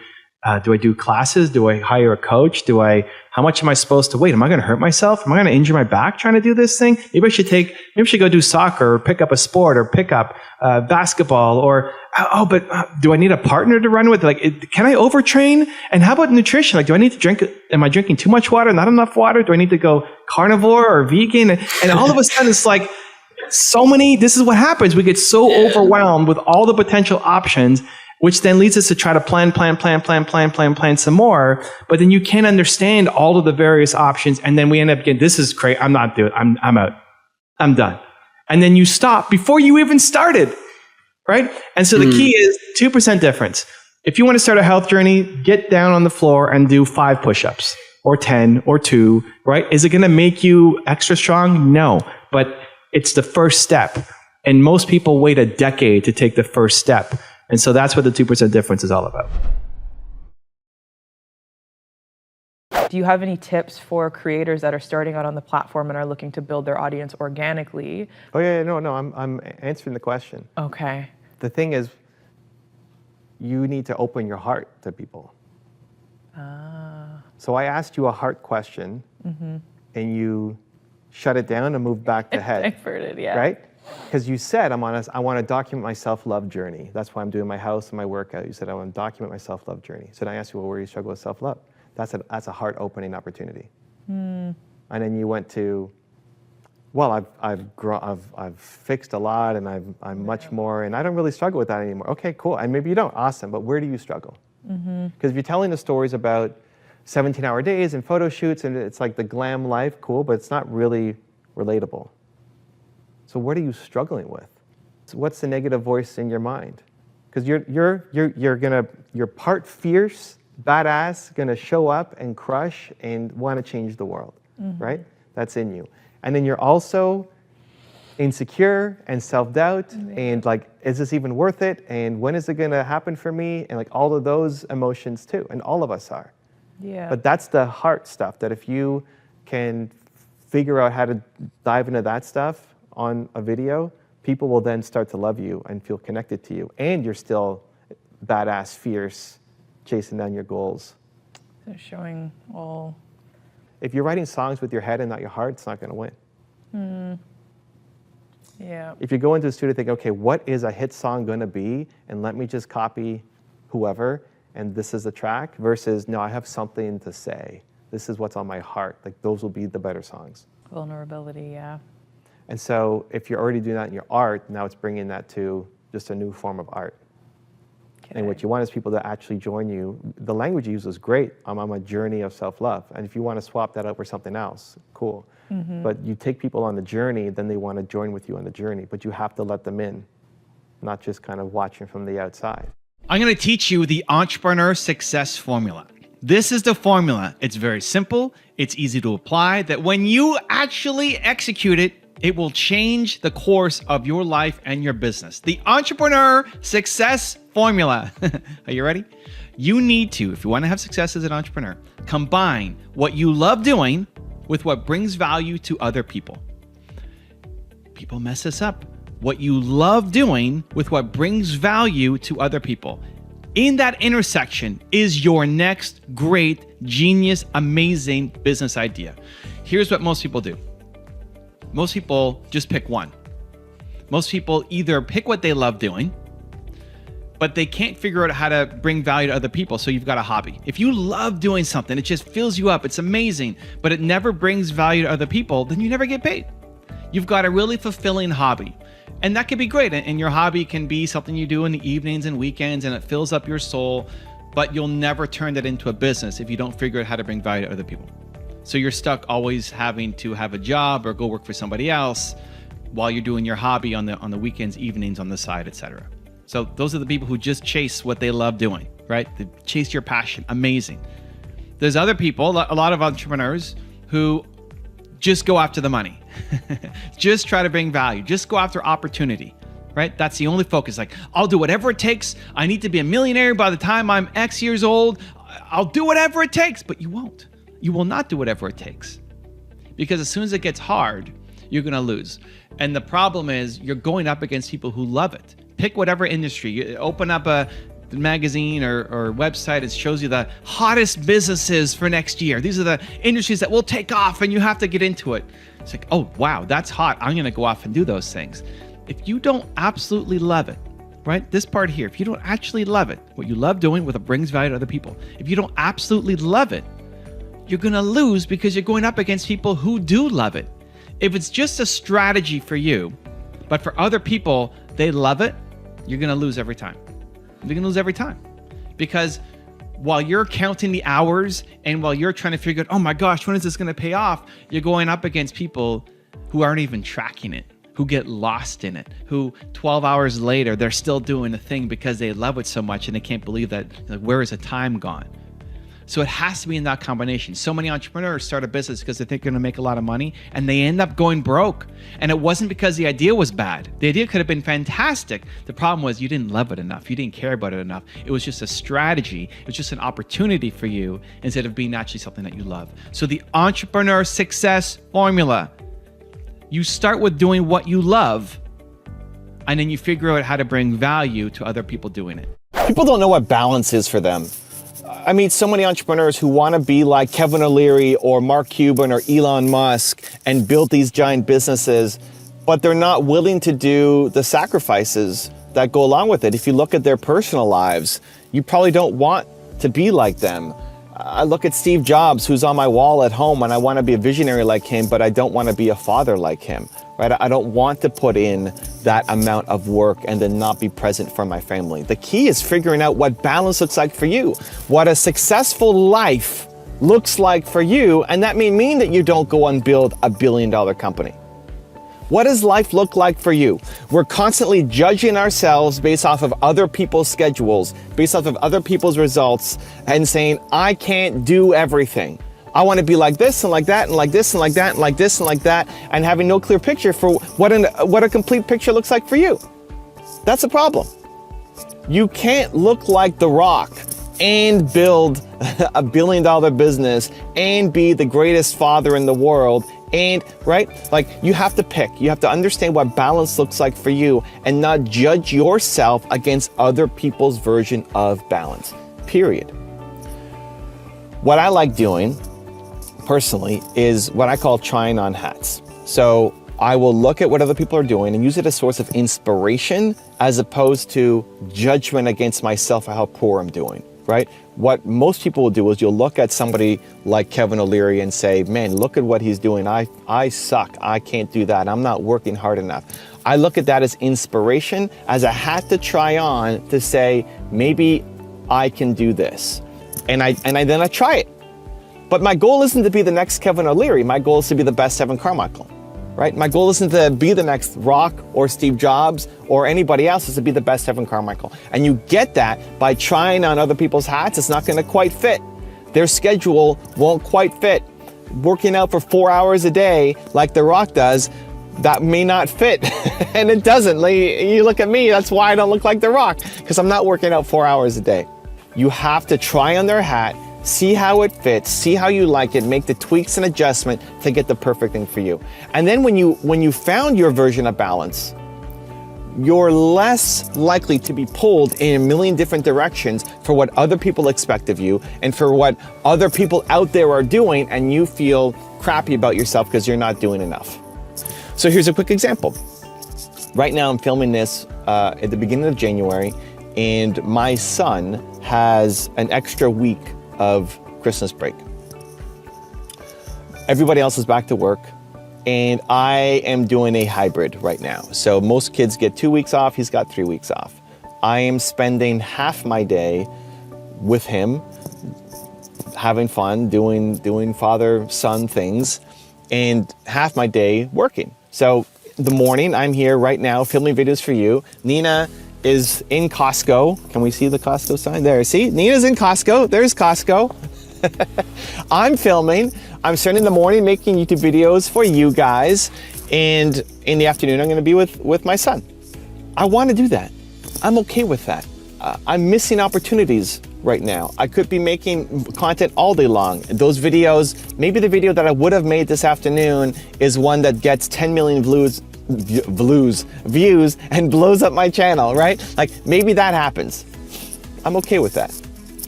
classes? Do I hire a coach? How much am I supposed to weigh? Am I going to hurt myself? Am I going to injure my back trying to do this thing? Maybe I should go do soccer or pick up a sport or pick up basketball, or, but do I need a partner to run with? Like, can I overtrain? And how about nutrition? Like, do I need to drink? Am I drinking too much water? Not enough water? Do I need to go carnivore or vegan? And all of a sudden it's like, this is what happens. We get so overwhelmed with all the potential options, which then leads us to try to plan some more. But then you can't understand all of the various options. And then we end up getting, this is great. I'm not doing it. I'm out. I'm done. And then you stop before you even started, right? And so the key is 2% difference. If you want to start a health journey, get down on the floor and do 5 push-ups or 10 or 2, right? Is it going to make you extra strong? No, but it's the first step. And most people wait a decade to take the first step. And so that's what the 2% difference is all about. Do you have any tips for creators that are starting out on the platform and are looking to build their audience organically? Oh yeah, no, I'm answering the question. Okay. The thing is, you need to open your heart to people. So I asked you a heart question, and you shut it down and moved back to head. Diverted, yeah. Right? because you said I want to document my self-love journey. That's why I'm doing my house and my workout. You said I want to document my self-love journey. So then I asked you, well, where do you struggle with self-love? That's a heart-opening opportunity. And then you went to, well, I've fixed a lot, and I'm much more, and I don't really struggle with that anymore. Okay, cool. And maybe you don't. Awesome. But where do you struggle? Because if you're telling the stories about 17-hour days and photo shoots, and it's like the glam life, cool, but it's not really relatable. So what are you struggling with? So what's the negative voice in your mind? Because you're part fierce, badass, gonna show up and crush and want to change the world, right? That's in you. And then you're also insecure and self-doubt and like, is this even worth it? And when is it gonna happen for me? And like all of those emotions too, and all of us are. Yeah. But that's the heart stuff, that if you can figure out how to dive into that stuff on a video, people will then start to love you and feel connected to you. And you're still badass, fierce, chasing down your goals. So showing all. If you're writing songs with your head and not your heart, it's not going to win. Yeah. If you go into the studio thinking, okay, what is a hit song going to be? And let me just copy whoever, and this is the track, versus, no, I have something to say. This is what's on my heart. Like, those will be the better songs. Vulnerability, yeah. And so if you're already doing that in your art, now it's bringing that to just a new form of art. Okay. And what you want is people to actually join you. The language you use is great. I'm on a journey of self-love. And if you want to swap that out for something else, cool. But you take people on the journey, then they want to join with you on the journey. But you have to let them in, not just kind of watching from the outside. I'm going to teach you the entrepreneur success formula. This is the formula. It's very simple. It's easy to apply, that when you actually execute it, it will change the course of your life and your business. The entrepreneur success formula. Are you ready? You need to, if you want to have success as an entrepreneur, combine what you love doing with what brings value to other people. People mess this up. What you love doing with what brings value to other people. In that intersection is your next great, genius, amazing business idea. Here's what most people do. Most people just pick one. Most people either pick what they love doing, but they can't figure out how to bring value to other people, so you've got a hobby. If you love doing something, it just fills you up, it's amazing, but it never brings value to other people, then you never get paid. You've got a really fulfilling hobby. And that could be great. And your hobby can be something you do in the evenings and weekends, and it fills up your soul, but you'll never turn that into a business if you don't figure out how to bring value to other people. So you're stuck always having to have a job or go work for somebody else while you're doing your hobby on the weekends, evenings, on the side, etc. So those are the people who just chase what they love doing, right? They chase your passion. Amazing. There's other people, a lot of entrepreneurs, who just go after the money. Just try to bring value. Just go after opportunity, right? That's the only focus. Like, I'll do whatever it takes. I need to be a millionaire by the time I'm X years old. I'll do whatever it takes, but you won't. You will not do whatever it takes. Because as soon as it gets hard, you're going to lose. And the problem is you're going up against people who love it. Pick whatever industry. You open up a magazine or website. It shows you the hottest businesses for next year. These are the industries that will take off, and you have to get into it. It's like, oh, wow, that's hot. I'm going to go off and do those things. If you don't absolutely love it, right? This part here, if you don't actually love it, what you love doing, what it brings value to other people, if you don't absolutely love it, you're going to lose because you're going up against people who do love it. If it's just a strategy for you, but for other people, they love it, you're going to lose every time. You're going to lose every time. Because while you're counting the hours and while you're trying to figure out, oh my gosh, when is this going to pay off? You're going up against people who aren't even tracking it, who get lost in it, who 12 hours later, they're still doing the thing because they love it so much and they can't believe that, like, where is the time gone? So it has to be in that combination. So many entrepreneurs start a business because they think they're going to make a lot of money, and they end up going broke. And it wasn't because the idea was bad. The idea could have been fantastic. The problem was you didn't love it enough. You didn't care about it enough. It was just a strategy. It was just an opportunity for you instead of being actually something that you love. So the entrepreneur success formula: you start with doing what you love, and then you figure out how to bring value to other people doing it. People don't know what balance is for them. I meet so many entrepreneurs who want to be like Kevin O'Leary or Mark Cuban or Elon Musk and build these giant businesses, but they're not willing to do the sacrifices that go along with it. If you look at their personal lives, you probably don't want to be like them. I look at Steve Jobs, who's on my wall at home, and I want to be a visionary like him, but I don't want to be a father like him, right? I don't want to put in that amount of work and then not be present for my family. The key is figuring out what balance looks like for you, what a successful life looks like for you, and that may mean that you don't go and build a billion-dollar company. What does life look like for you? We're constantly judging ourselves based off of other people's schedules, based off of other people's results, and saying, I can't do everything. I want to be like this and like that and like this and like that and like this and like that, and having no clear picture for what a complete picture looks like for you. That's a problem. You can't look like The Rock and build a billion-dollar business and be the greatest father in the world. And, right, like, you have to pick. You have to understand what balance looks like for you and not judge yourself against other people's version of balance, period. What I like doing, personally, is what I call trying on hats. So I will look at what other people are doing and use it as a source of inspiration as opposed to judgment against myself for how poor I'm doing, right? What most people will do is you'll look at somebody like Kevin O'Leary and say, man, look at what he's doing. I suck. I can't do that. I'm not working hard enough. I look at that as inspiration, as a hat to try on to say, maybe I can do this. And then I try it. But my goal isn't to be the next Kevin O'Leary. My goal is to be the best Evan Carmichael, right? My goal isn't to be the next Rock or Steve Jobs or anybody else. It's to be the best Evan Carmichael. And you get that by trying on other people's hats. It's not going to quite fit. Their schedule won't quite fit. Working out for 4 hours a day like The Rock does, that may not fit. And it doesn't. Like, you look at me, that's why I don't look like The Rock, because I'm not working out 4 hours a day. You have to try on their hat, see how it fits, see how you like it, make the tweaks and adjustment to get the perfect thing for you. And then when you found your version of balance, you're less likely to be pulled in a million different directions for what other people expect of you and for what other people out there are doing, and you feel crappy about yourself because you're not doing enough. So here's a quick example. Right now I'm filming this at the beginning of January, and my son has an extra week of Christmas break. Everybody else is back to work, and I am doing a hybrid right now. So most kids get 2 weeks off, he's got 3 weeks off. I am spending half my day with him, having fun, doing father-son things, and half my day working. So the morning, I'm here right now filming videos for you. Nina is in Costco. Can we see the Costco sign? There, see? Nina's in Costco. There's Costco. I'm filming. I'm starting in the morning making YouTube videos for you guys. And in the afternoon, I'm going to be with my son. I want to do that. I'm okay with that. I'm missing opportunities right now. I could be making content all day long. Those videos, maybe the video that I would have made this afternoon is one that gets 10 million views and blows up my channel, right? Like, maybe that happens. I'm okay with that.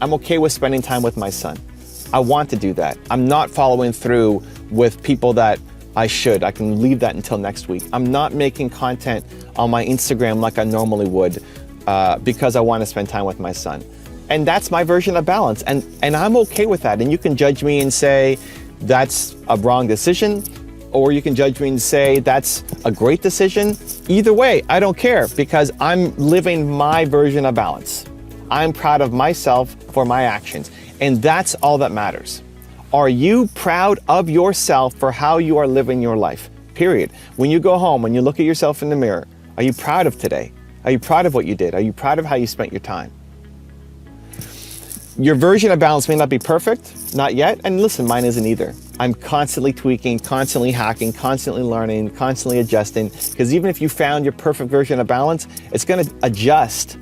I'm okay with spending time with my son. I want to do that. I'm not following through with people that I should. I can leave that until next week. I'm not making content on my Instagram like I normally would because I want to spend time with my son. And that's my version of balance. And I'm okay with that. And you can judge me and say, that's a wrong decision. Or you can judge me and say, that's a great decision. Either way, I don't care, because I'm living my version of balance. I'm proud of myself for my actions. And that's all that matters. Are you proud of yourself for how you are living your life? Period. When you go home, when you look at yourself in the mirror, are you proud of today? Are you proud of what you did? Are you proud of how you spent your time? Your version of balance may not be perfect, not yet. And listen, mine isn't either. I'm constantly tweaking, constantly hacking, constantly learning, constantly adjusting. Because even if you found your perfect version of balance, it's going to adjust,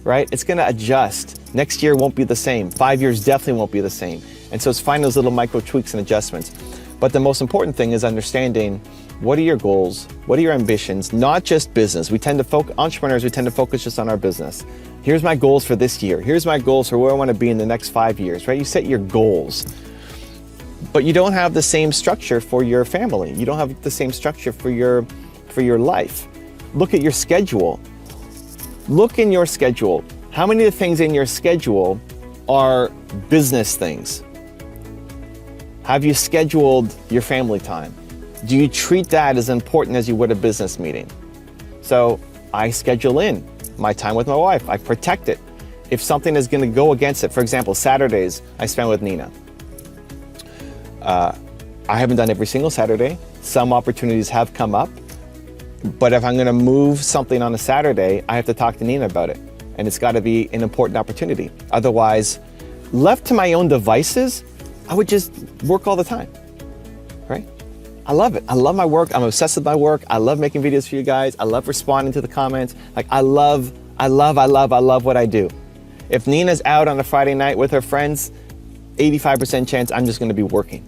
right? It's going to adjust. Next year won't be the same. 5 years definitely won't be the same. And so it's finding those little micro tweaks and adjustments. But the most important thing is understanding, what are your goals? What are your ambitions? Not just business. Entrepreneurs, we tend to focus just on our business. Here's my goals for this year. Here's my goals for where I want to be in the next 5 years, right? You set your goals. But you don't have the same structure for your family. You don't have the same structure for your for your life. Look at your schedule. Look in your schedule. How many of the things in your schedule are business things? Have you scheduled your family time? Do you treat that as important as you would a business meeting? So I schedule in my time with my wife. I protect it. If something is going to go against it, for example, Saturdays I spend with Nina. I haven't done every single Saturday. Some opportunities have come up. But if I'm going to move something on a Saturday, I have to talk to Nina about it. And it's got to be an important opportunity. Otherwise, left to my own devices, I would just work all the time, right? I love it. I love my work. I'm obsessed with my work. I love making videos for you guys. I love responding to the comments. Like I love what I do. If Nina's out on a Friday night with her friends, 85% chance I'm just going to be working.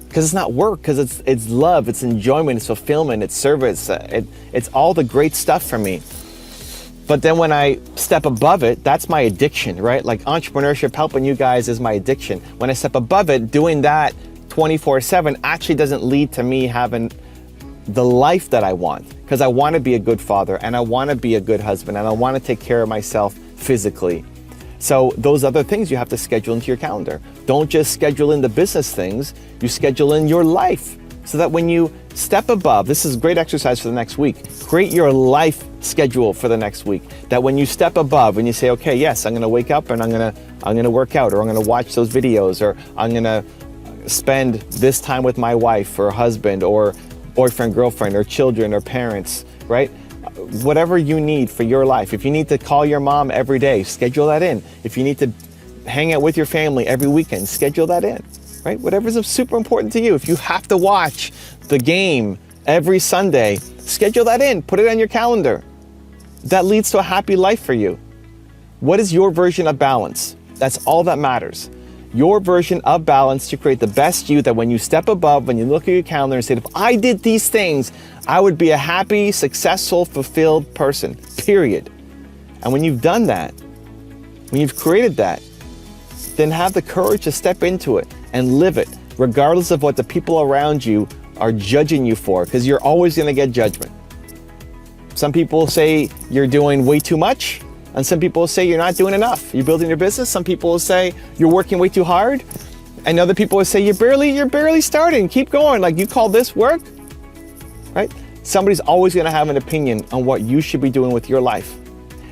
Because it's not work, because it's love, it's enjoyment, it's fulfillment, it's service, it's all the great stuff for me. But then when I step above it, that's my addiction, right? Like entrepreneurship, helping you guys is my addiction. When I step above it, doing that 24/7 actually doesn't lead to me having the life that I want. Because I want to be a good father, and I want to be a good husband, and I want to take care of myself physically. So those other things you have to schedule into your calendar. Don't just schedule in the business things, you schedule in your life. So that when you step above, this is a great exercise for the next week, create your life schedule for the next week. That when you step above and you say, okay, yes, I'm gonna wake up and I'm gonna work out, or I'm gonna watch those videos, or I'm gonna spend this time with my wife or husband or boyfriend, girlfriend, or children or parents, right? Whatever you need for your life. If you need to call your mom every day, schedule that in. If you need to hang out with your family every weekend, schedule that in, right? Whatever's super important to you. If you have to watch the game every Sunday, schedule that in, put it on your calendar. That leads to a happy life for you. What is your version of balance? That's all that matters. Your version of balance to create the best you, that when you step above, when you look at your calendar and say, if I did these things, I would be a happy, successful, fulfilled person, period. And when you've done that, when you've created that, then have the courage to step into it and live it, regardless of what the people around you are judging you for, because you're always going to get judgment. Some people say you're doing way too much, and some people say you're not doing enough. You're building your business. Some people will say you're working way too hard, and other people will say you're barely starting. Keep going. Like, you call this work, right? Somebody's always going to have an opinion on what you should be doing with your life.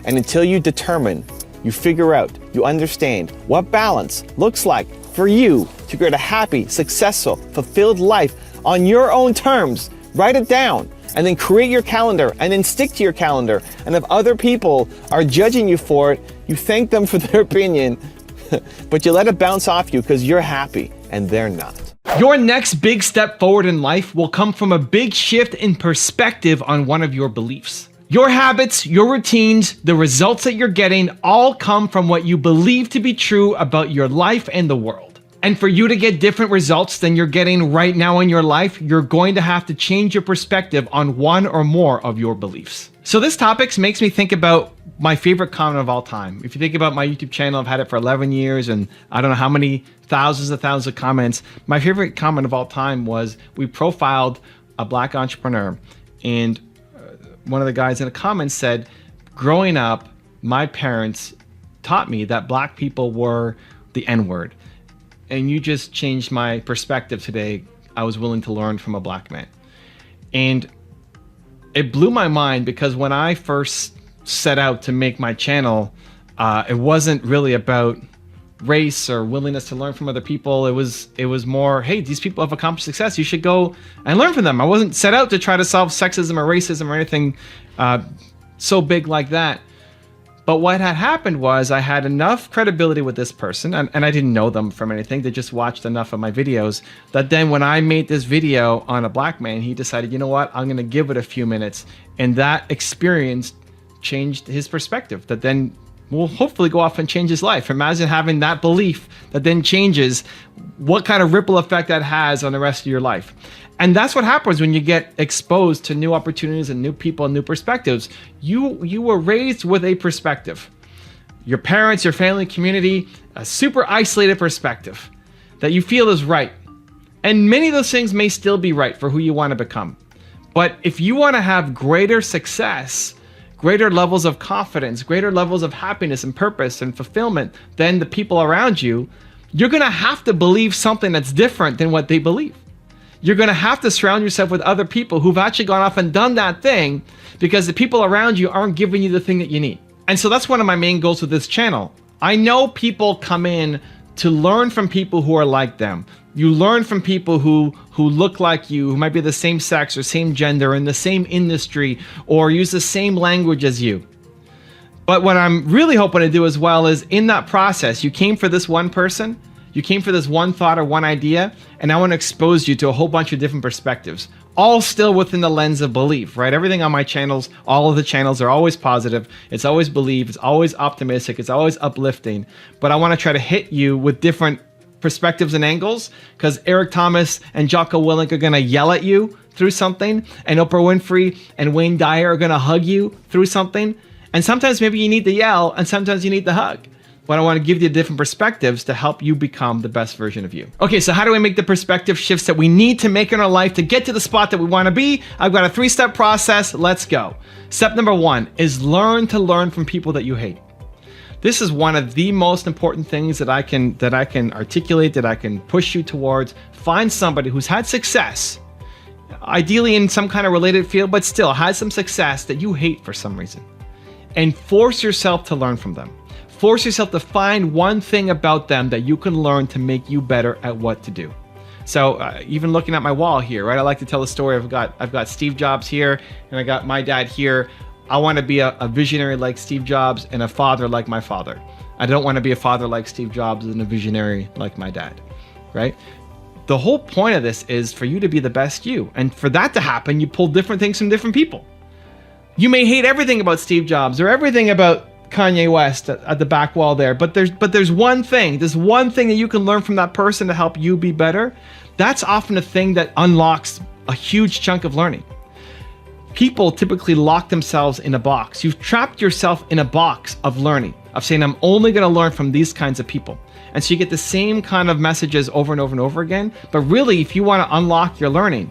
And until you determine, you figure out, you understand what balance looks like for you to create a happy, successful, fulfilled life on your own terms, write it down. And then create your calendar, and then stick to your calendar. And if other people are judging you for it, you thank them for their opinion, but you let it bounce off you because you're happy and they're not. Your next big step forward in life will come from a big shift in perspective on one of your beliefs. Your habits, your routines, the results that you're getting all come from what you believe to be true about your life and the world. And for you to get different results than you're getting right now in your life, you're going to have to change your perspective on one or more of your beliefs. So this topic makes me think about my favorite comment of all time. If you think about my YouTube channel, I've had it for 11 years and I don't know how many thousands of comments. My favorite comment of all time was, we profiled a Black entrepreneur, and one of the guys in the comments said, growing up, my parents taught me that Black people were the N-word. And you just changed my perspective today. I was willing to learn from a Black man. And it blew my mind, because when I first set out to make my channel, it wasn't really about race or willingness to learn from other people. It was more, hey, these people have accomplished success. You should go and learn from them. I wasn't set out to try to solve sexism or racism or anything so big like that. But what had happened was, I had enough credibility with this person, and I didn't know them from anything. They just watched enough of my videos, that then when I made this video on a Black man, he decided, you know what, I'm going to give it a few minutes. And that experience changed his perspective, that then will hopefully go off and change his life. Imagine having that belief that then changes, what kind of ripple effect that has on the rest of your life. And that's what happens when you get exposed to new opportunities and new people and new perspectives. You were raised with a perspective. Your parents, your family, community, a super isolated perspective that you feel is right. And many of those things may still be right for who you want to become. But if you want to have greater success, greater levels of confidence, greater levels of happiness and purpose and fulfillment than the people around you, you're going to have to believe something that's different than what they believe. You're going to have to surround yourself with other people who've actually gone off and done that thing, because the people around you aren't giving you the thing that you need. And so that's one of my main goals with this channel. I know people come in to learn from people who are like them. You learn from people who look like you, who might be the same sex or same gender, in the same industry, or use the same language as you. But what I'm really hoping to do as well is, in that process, you came for this one person, you came for this one thought or one idea, and I want to expose you to a whole bunch of different perspectives, all still within the lens of belief, right? Everything on my channels, all of the channels are always positive. It's always belief. It's always optimistic. It's always uplifting. But I want to try to hit you with different perspectives and angles, because Eric Thomas and Jocko Willink are going to yell at you through something, and Oprah Winfrey and Wayne Dyer are going to hug you through something. And sometimes maybe you need to yell, and sometimes you need to hug. But I want to give you different perspectives to help you become the best version of you. Okay, so how do we make the perspective shifts that we need to make in our life to get to the spot that we want to be? I've got a 3-step process. Let's go. Step number 1 is learn to learn from people that you hate. This is one of the most important things that I can articulate, that I can push you towards. Find somebody who's had success, ideally in some kind of related field, but still has some success that you hate for some reason, and force yourself to learn from them. Force yourself to find one thing about them that you can learn to make you better at what to do. So even looking at my wall here, right? I like to tell the story. I've got Steve Jobs here, and I got my dad here. I want to be a visionary like Steve Jobs and a father like my father. I don't want to be a father like Steve Jobs and a visionary like my dad, right? The whole point of this is for you to be the best you. And for that to happen, you pull different things from different people. You may hate everything about Steve Jobs or everything about Kanye West at the back wall there, but there's one thing that you can learn from that person to help you be better. That's often a thing that unlocks a huge chunk of learning. People typically lock themselves in a box. You've trapped yourself in a box of learning, of saying, I'm only going to learn from these kinds of people. And so you get the same kind of messages over and over and over again. But really, if you want to unlock your learning,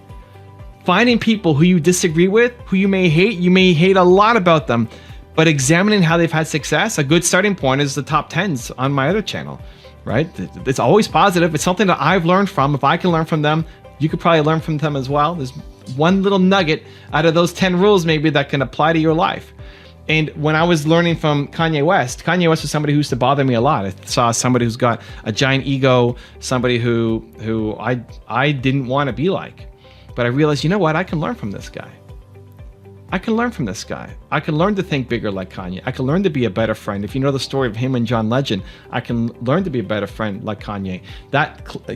finding people who you disagree with, who you may hate a lot about them, but examining how they've had success. A good starting point is the top 10s on my other channel, right? It's always positive. It's something that I've learned from. If I can learn from them, you could probably learn from them as well. There's one little nugget out of those 10 rules maybe that can apply to your life. And when I was learning from Kanye West was somebody who used to bother me a lot. I saw somebody who's got a giant ego, somebody who I didn't want to be like. But I realized, you know what? I can learn from this guy. I can learn from this guy. I can learn to think bigger like Kanye. I can learn to be a better friend. If you know the story of him and John Legend, I can learn to be a better friend like Kanye.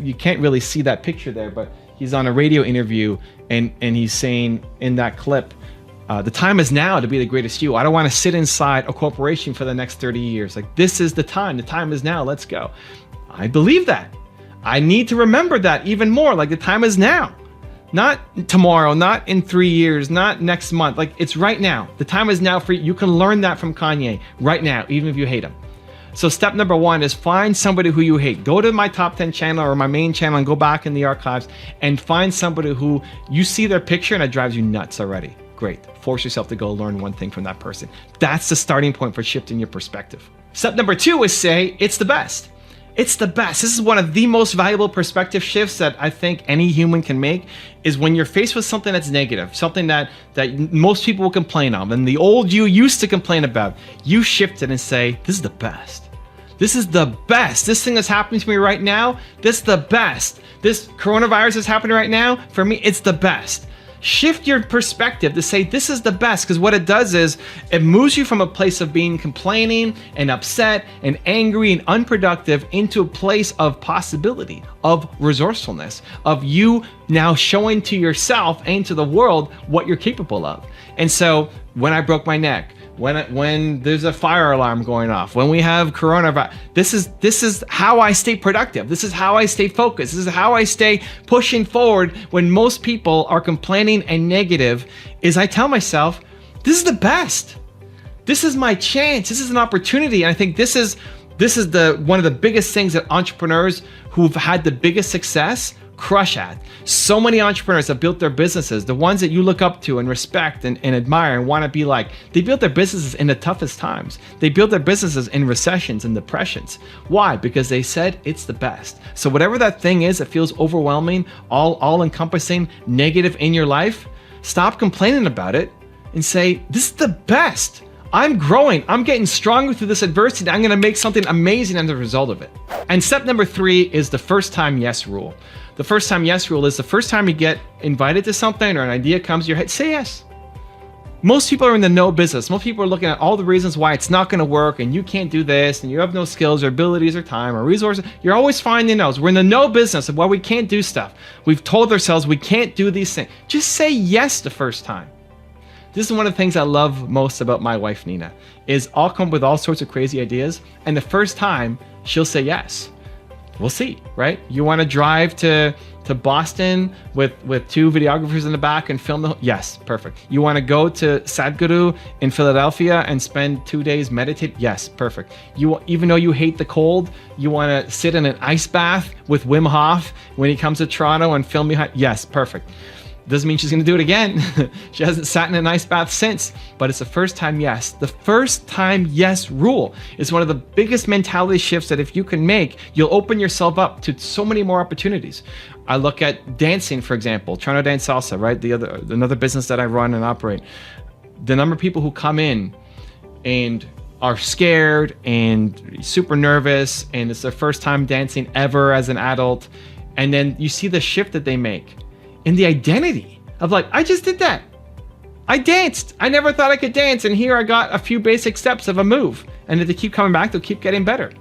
You can't really see that picture there, but he's on a radio interview and he's saying in that clip, the time is now to be the greatest you. I don't want to sit inside a corporation for the next 30 years. Like, this is the time. The time is now. Let's go. I believe that. I need to remember that even more. Like, the time is now. Not tomorrow, not in 3 years, not next month. Like, it's right now. The time is now for you. You can learn that from Kanye right now, even if you hate him. So step number 1 is find somebody who you hate. Go to my top 10 channel or my main channel and go back in the archives and find somebody who you see their picture and it drives you nuts already. Great. Force yourself to go learn one thing from that person. That's the starting point for shifting your perspective. Step number 2 is say, it's the best. It's the best. This is one of the most valuable perspective shifts that I think any human can make, is when you're faced with something that's negative, something that most people will complain of, and the old you used to complain about, you shift it and say, this is the best. This is the best. This thing that's happening to me right now, this is the best. This coronavirus is happening right now, for me, it's the best. Shift your perspective to say this is the best, because what it does is it moves you from a place of being complaining and upset and angry and unproductive into a place of possibility, of resourcefulness, of you now showing to yourself and to the world what you're capable of. And so when I broke my neck, when there's a fire alarm going off, when we have coronavirus, this is how I stay productive. This is how I stay focused. This is how I stay pushing forward when most people are complaining and negative, is I tell myself, this is the best. This is my chance. This is an opportunity. And I think this is one of the biggest things that entrepreneurs who've had the biggest success crush at. So many entrepreneurs have built their businesses, the ones that you look up to and respect and admire and want to be like, they built their businesses in the toughest times. They built their businesses in recessions and depressions. Why? Because they said it's the best. So whatever that thing is that feels overwhelming, all encompassing, negative in your life, stop complaining about it and say, this is the best. I'm growing. I'm getting stronger through this adversity. I'm going to make something amazing as a result of it. And step number 3 is the first time yes rule. The first time yes rule is the first time you get invited to something or an idea comes to your head, say yes. Most people are in the no business. Most people are looking at all the reasons why it's not going to work and you can't do this and you have no skills or abilities or time or resources. You're always finding no's. We're in the no business of why we can't do stuff. We've told ourselves we can't do these things. Just say yes the first time. This is one of the things I love most about my wife, Nina, is I'll come up with all sorts of crazy ideas. And the first time she'll say yes. We'll see, right? You want to drive to Boston with 2 videographers in the back and film the, yes, perfect. You want to go to Sadhguru in Philadelphia and spend 2 days meditate? Yes, perfect. Even though you hate the cold, you want to sit in an ice bath with Wim Hof when he comes to Toronto and film behind? Yes, perfect. Doesn't mean she's going to do it again. She hasn't sat in an ice bath since, but it's the first time yes. The first time yes rule is one of the biggest mentality shifts that if you can make, you'll open yourself up to so many more opportunities. I look at dancing, for example, Toronto Dance Salsa, right? Another business that I run and operate. The number of people who come in and are scared and super nervous and it's their first time dancing ever as an adult. And then you see the shift that they make in the identity of like, I just did that. I danced. I never thought I could dance. And here I got a few basic steps of a move. And if they keep coming back, they'll keep getting better.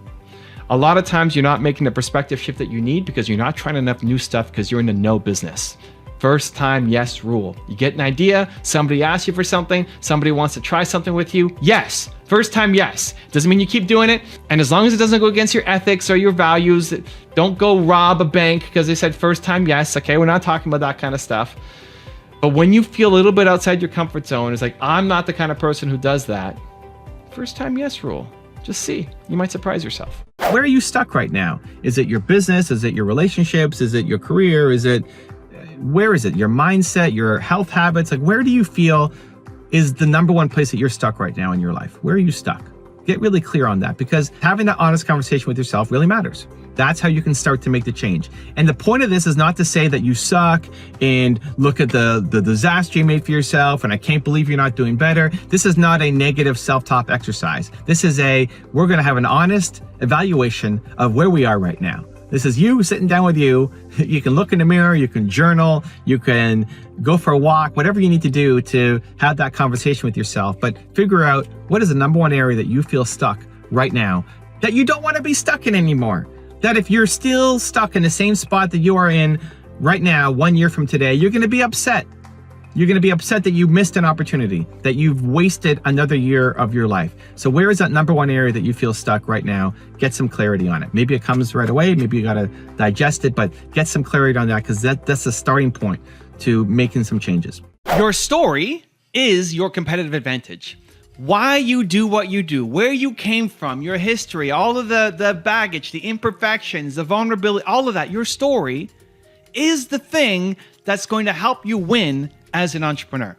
A lot of times you're not making the perspective shift that you need because you're not trying enough new stuff because you're in the no business. First time yes rule. You get an idea, somebody asks you for something, somebody wants to try something with you. Yes. First time yes. Doesn't mean you keep doing it. And as long as it doesn't go against your ethics or your values, don't go rob a bank because they said first time yes. Okay, we're not talking about that kind of stuff. But when you feel a little bit outside your comfort zone, it's like, I'm not the kind of person who does that. First time yes rule. Just see. You might surprise yourself. Where are you stuck right now? Is it your business? Is it your relationships? Is it your career? Where is it? Your mindset, your health habits? Like, where do you feel is the number one place that you're stuck right now in your life? Where are you stuck? Get really clear on that because having that honest conversation with yourself really matters. That's how you can start to make the change. And the point of this is not to say that you suck and look at the disaster you made for yourself and I can't believe you're not doing better. This is not a negative self-talk exercise. This is we're going to have an honest evaluation of where we are right now. This is you sitting down with you. You can look in the mirror, you can journal, you can go for a walk, whatever you need to do to have that conversation with yourself. But figure out what is the number one area that you feel stuck right now that you don't want to be stuck in anymore. That if you're still stuck in the same spot that you are in right now, 1 year from today, you're going to be upset. You're going to be upset that you missed an opportunity, that you've wasted another year of your life. So where is that number one area that you feel stuck right now? Get some clarity on it. Maybe it comes right away. Maybe you got to digest it, but get some clarity on that because that's the starting point to making some changes. Your story is your competitive advantage. Why you do what you do, where you came from, your history, all of the baggage, the imperfections, the vulnerability, all of that, your story is the thing that's going to help you win as an entrepreneur.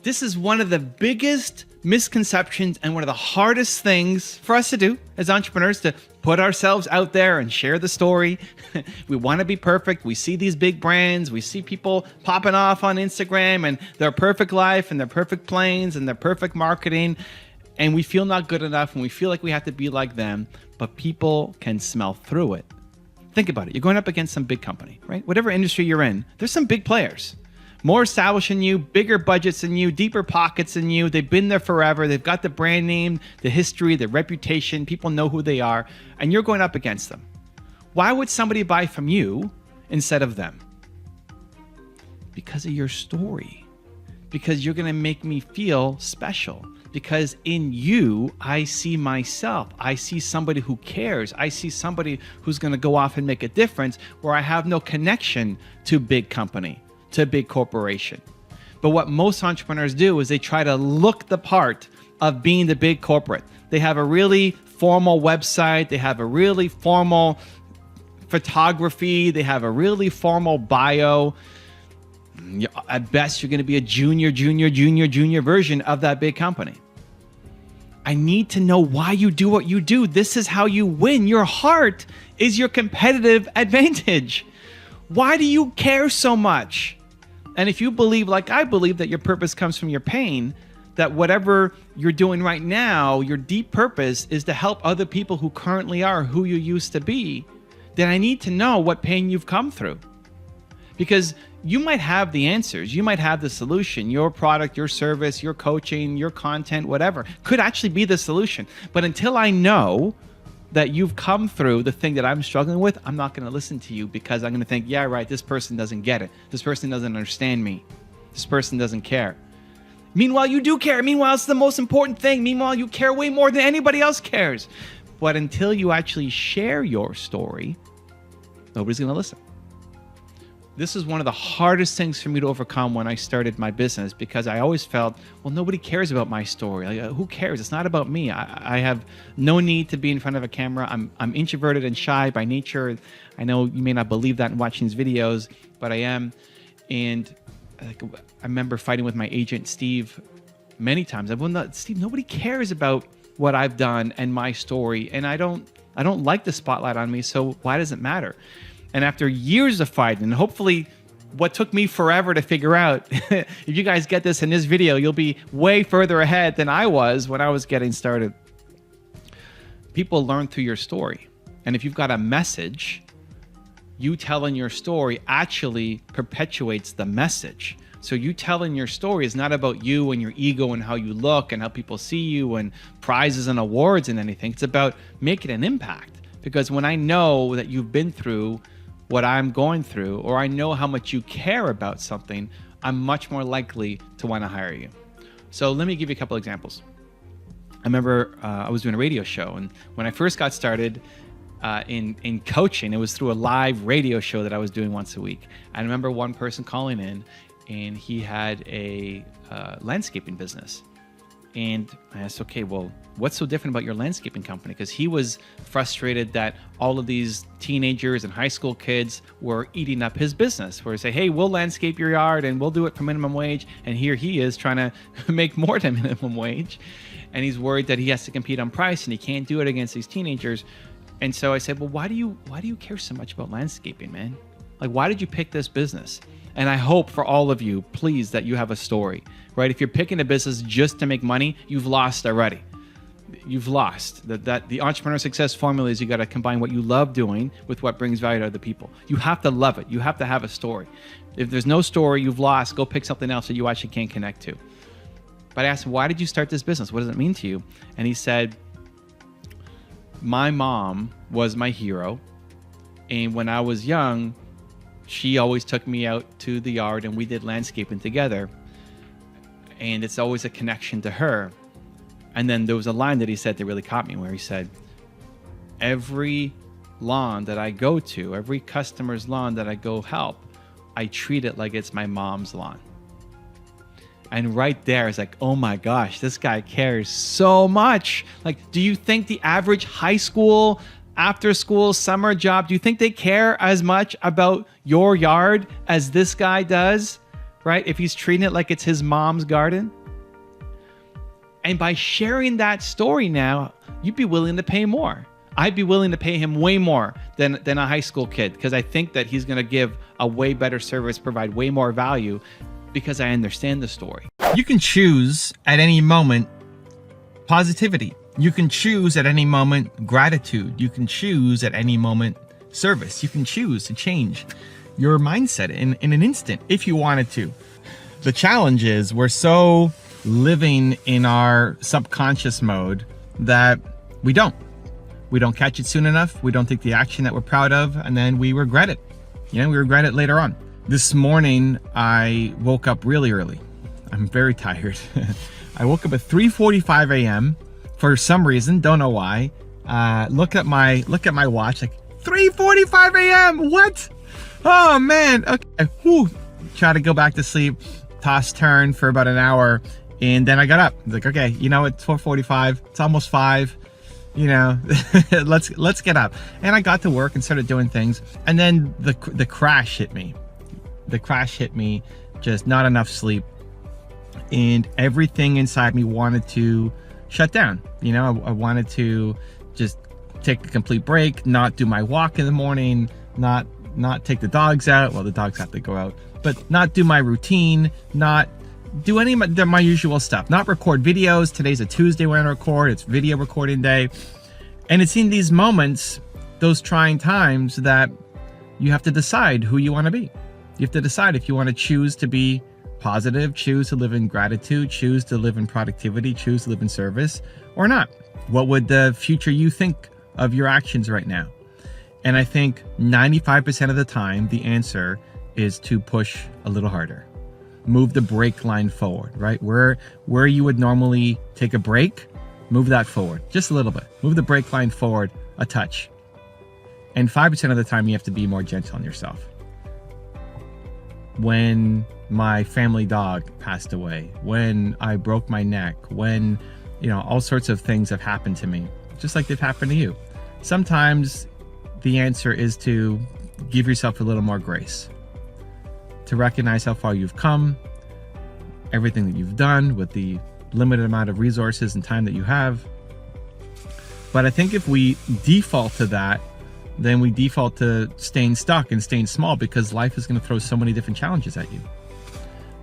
This is one of the biggest misconceptions and one of the hardest things for us to do as entrepreneurs, to put ourselves out there and share the story. We want to be perfect. We see these big brands. We see people popping off on Instagram and their perfect life and their perfect planes and their perfect marketing. And we feel not good enough and we feel like we have to be like them, but people can smell through it. Think about it. You're going up against some big company, right? Whatever industry you're in, there's some big players. More established than you, bigger budgets than you, deeper pockets than you. They've been there forever. They've got the brand name, the history, the reputation. People know who they are, and you're going up against them. Why would somebody buy from you instead of them? Because of your story. Because you're going to make me feel special. Because in you, I see myself. I see somebody who cares. I see somebody who's going to go off and make a difference where I have no connection to big company, to big corporation. But what most entrepreneurs do is they try to look the part of being the big corporate. They have a really formal website. They have a really formal photography. They have a really formal bio. At best, you're going to be a junior version of that big company. I need to know why you do what you do. This is how you win. Your heart is your competitive advantage. Why do you care so much? And if you believe, like I believe, that your purpose comes from your pain, that whatever you're doing right now, your deep purpose is to help other people who currently are who you used to be, then I need to know what pain you've come through. Because you might have the answers, you might have the solution. Your product, your service, your coaching, your content, whatever, could actually be the solution. But until I know that you've come through the thing that I'm struggling with, I'm not going to listen to you, because I'm going to think, yeah, right, this person doesn't get it. This person doesn't understand me. This person doesn't care. Meanwhile, you do care. Meanwhile, it's the most important thing. Meanwhile, you care way more than anybody else cares. But until you actually share your story, nobody's going to listen. This is one of the hardest things for me to overcome when I started my business, because I always felt, well, nobody cares about my story. Like, who cares? It's not about me. I have no need to be in front of a camera. I'm introverted and shy by nature. I know you may not believe that in watching these videos, but I am. And I remember fighting with my agent, Steve, many times. Steve, nobody cares about what I've done and my story, and I don't like the spotlight on me, so why does it matter? And after years of fighting, and hopefully what took me forever to figure out, if you guys get this in this video, you'll be way further ahead than I was when I was getting started. People learn through your story. And if you've got a message, you telling your story actually perpetuates the message. So you telling your story is not about you and your ego and how you look and how people see you and prizes and awards and anything. It's about making an impact. Because when I know that you've been through what I'm going through, or I know how much you care about something, I'm much more likely to want to hire you. So let me give you a couple examples. I remember I was doing a radio show, and when I first got started in coaching, it was through a live radio show that I was doing once a week. I remember one person calling in, and he had a landscaping business. And I asked, okay, well, what's so different about your landscaping company? Because he was frustrated that all of these teenagers and high school kids were eating up his business, where he say, hey, we'll landscape your yard and we'll do it for minimum wage. And here he is trying to make more than minimum wage. And he's worried that he has to compete on price and he can't do it against these teenagers. And so I said, well, why do you care so much about landscaping, man? Like, why did you pick this business? And I hope for all of you, please, that you have a story, right? If you're picking a business just to make money, you've lost already. You've lost. The entrepreneur success formula is you got to combine what you love doing with what brings value to other people. You have to love it. You have to have a story. If there's no story, you've lost. Go pick something else that you actually can't connect to. But I asked him, why did you start this business? What does it mean to you? And he said, my mom was my hero. And when I was young, she always took me out to the yard and we did landscaping together. And it's always a connection to her. And then there was a line that he said that really caught me, where he said, every lawn that I go to, every customer's lawn that I go help, I treat it like it's my mom's lawn. And right there is like, oh my gosh, this guy cares so much. Like, do you think the average high school, after school, summer job, do you think they care as much about your yard as this guy does, right? If he's treating it like it's his mom's garden. And by sharing that story now, you'd be willing to pay more. I'd be willing to pay him way more than a high school kid, because I think that he's going to give a way better service, provide way more value, because I understand the story. You can choose at any moment positivity. You can choose at any moment gratitude. You can choose at any moment service. You can choose to change your mindset in an instant if you wanted to. The challenge is we're so living in our subconscious mode that we don't catch it soon enough. We don't take the action that we're proud of, and then we regret it. We regret it later on. This morning, I woke up really early. I'm very tired. I woke up at 3:45 a.m. for some reason, don't know why. Look at my watch, like 3:45 a.m. What? Oh man. Okay. Whew. Try to go back to sleep, toss turn for about an hour, and then I got up. I was like, okay, it's 4:45. It's almost 5. you know, let's get up. And I got to work and started doing things. And then the crash hit me. The crash hit me, just not enough sleep. And everything inside me wanted to shut down. You know, I wanted to just take a complete break, not do my walk in the morning, not take the dogs out. Well, the dogs have to go out, but not do my routine, not do any of my usual stuff, not record videos. Today's a Tuesday when I record, it's video recording day. And it's in these moments, those trying times, that you have to decide who you want to be. You have to decide if you want to choose to be positive, choose to live in gratitude, choose to live in productivity, choose to live in service, or not. What would the future you think of your actions right now? And I think 95% of the time, the answer is to push a little harder. Move the brake line forward, right? Where you would normally take a break, move that forward just a little bit. Move the brake line forward a touch. And 5% of the time, you have to be more gentle on yourself. When my family dog passed away, when I broke my neck, when, you know, all sorts of things have happened to me, just like they've happened to you. Sometimes the answer is to give yourself a little more grace, to recognize how far you've come, everything that you've done with the limited amount of resources and time that you have. But I think if we default to that, then we default to staying stuck and staying small, because life is going to throw so many different challenges at you.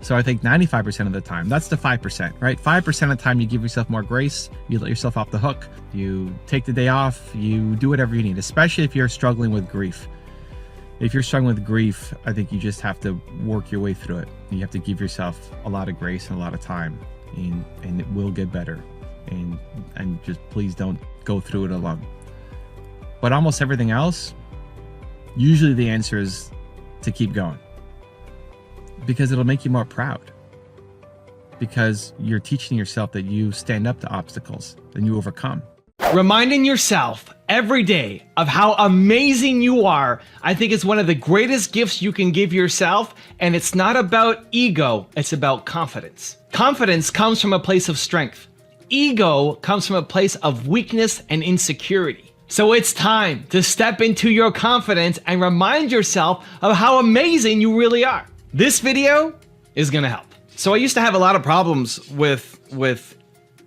So I think 95% of the time, that's the 5%, right? 5% of the time you give yourself more grace, you let yourself off the hook, you take the day off, you do whatever you need, especially if you're struggling with grief. If you're struggling with grief, I think you just have to work your way through it. You have to give yourself a lot of grace and a lot of time, and it will get better. And just please don't go through it alone. But almost everything else, usually the answer is to keep going, because it'll make you more proud, because you're teaching yourself that you stand up to obstacles and you overcome. Reminding yourself every day of how amazing you are, I think, is one of the greatest gifts you can give yourself. And it's not about ego, it's about confidence. Confidence comes from a place of strength. Ego comes from a place of weakness and insecurity. So it's time to step into your confidence and remind yourself of how amazing you really are. This video is gonna help. So I used to have a lot of problems with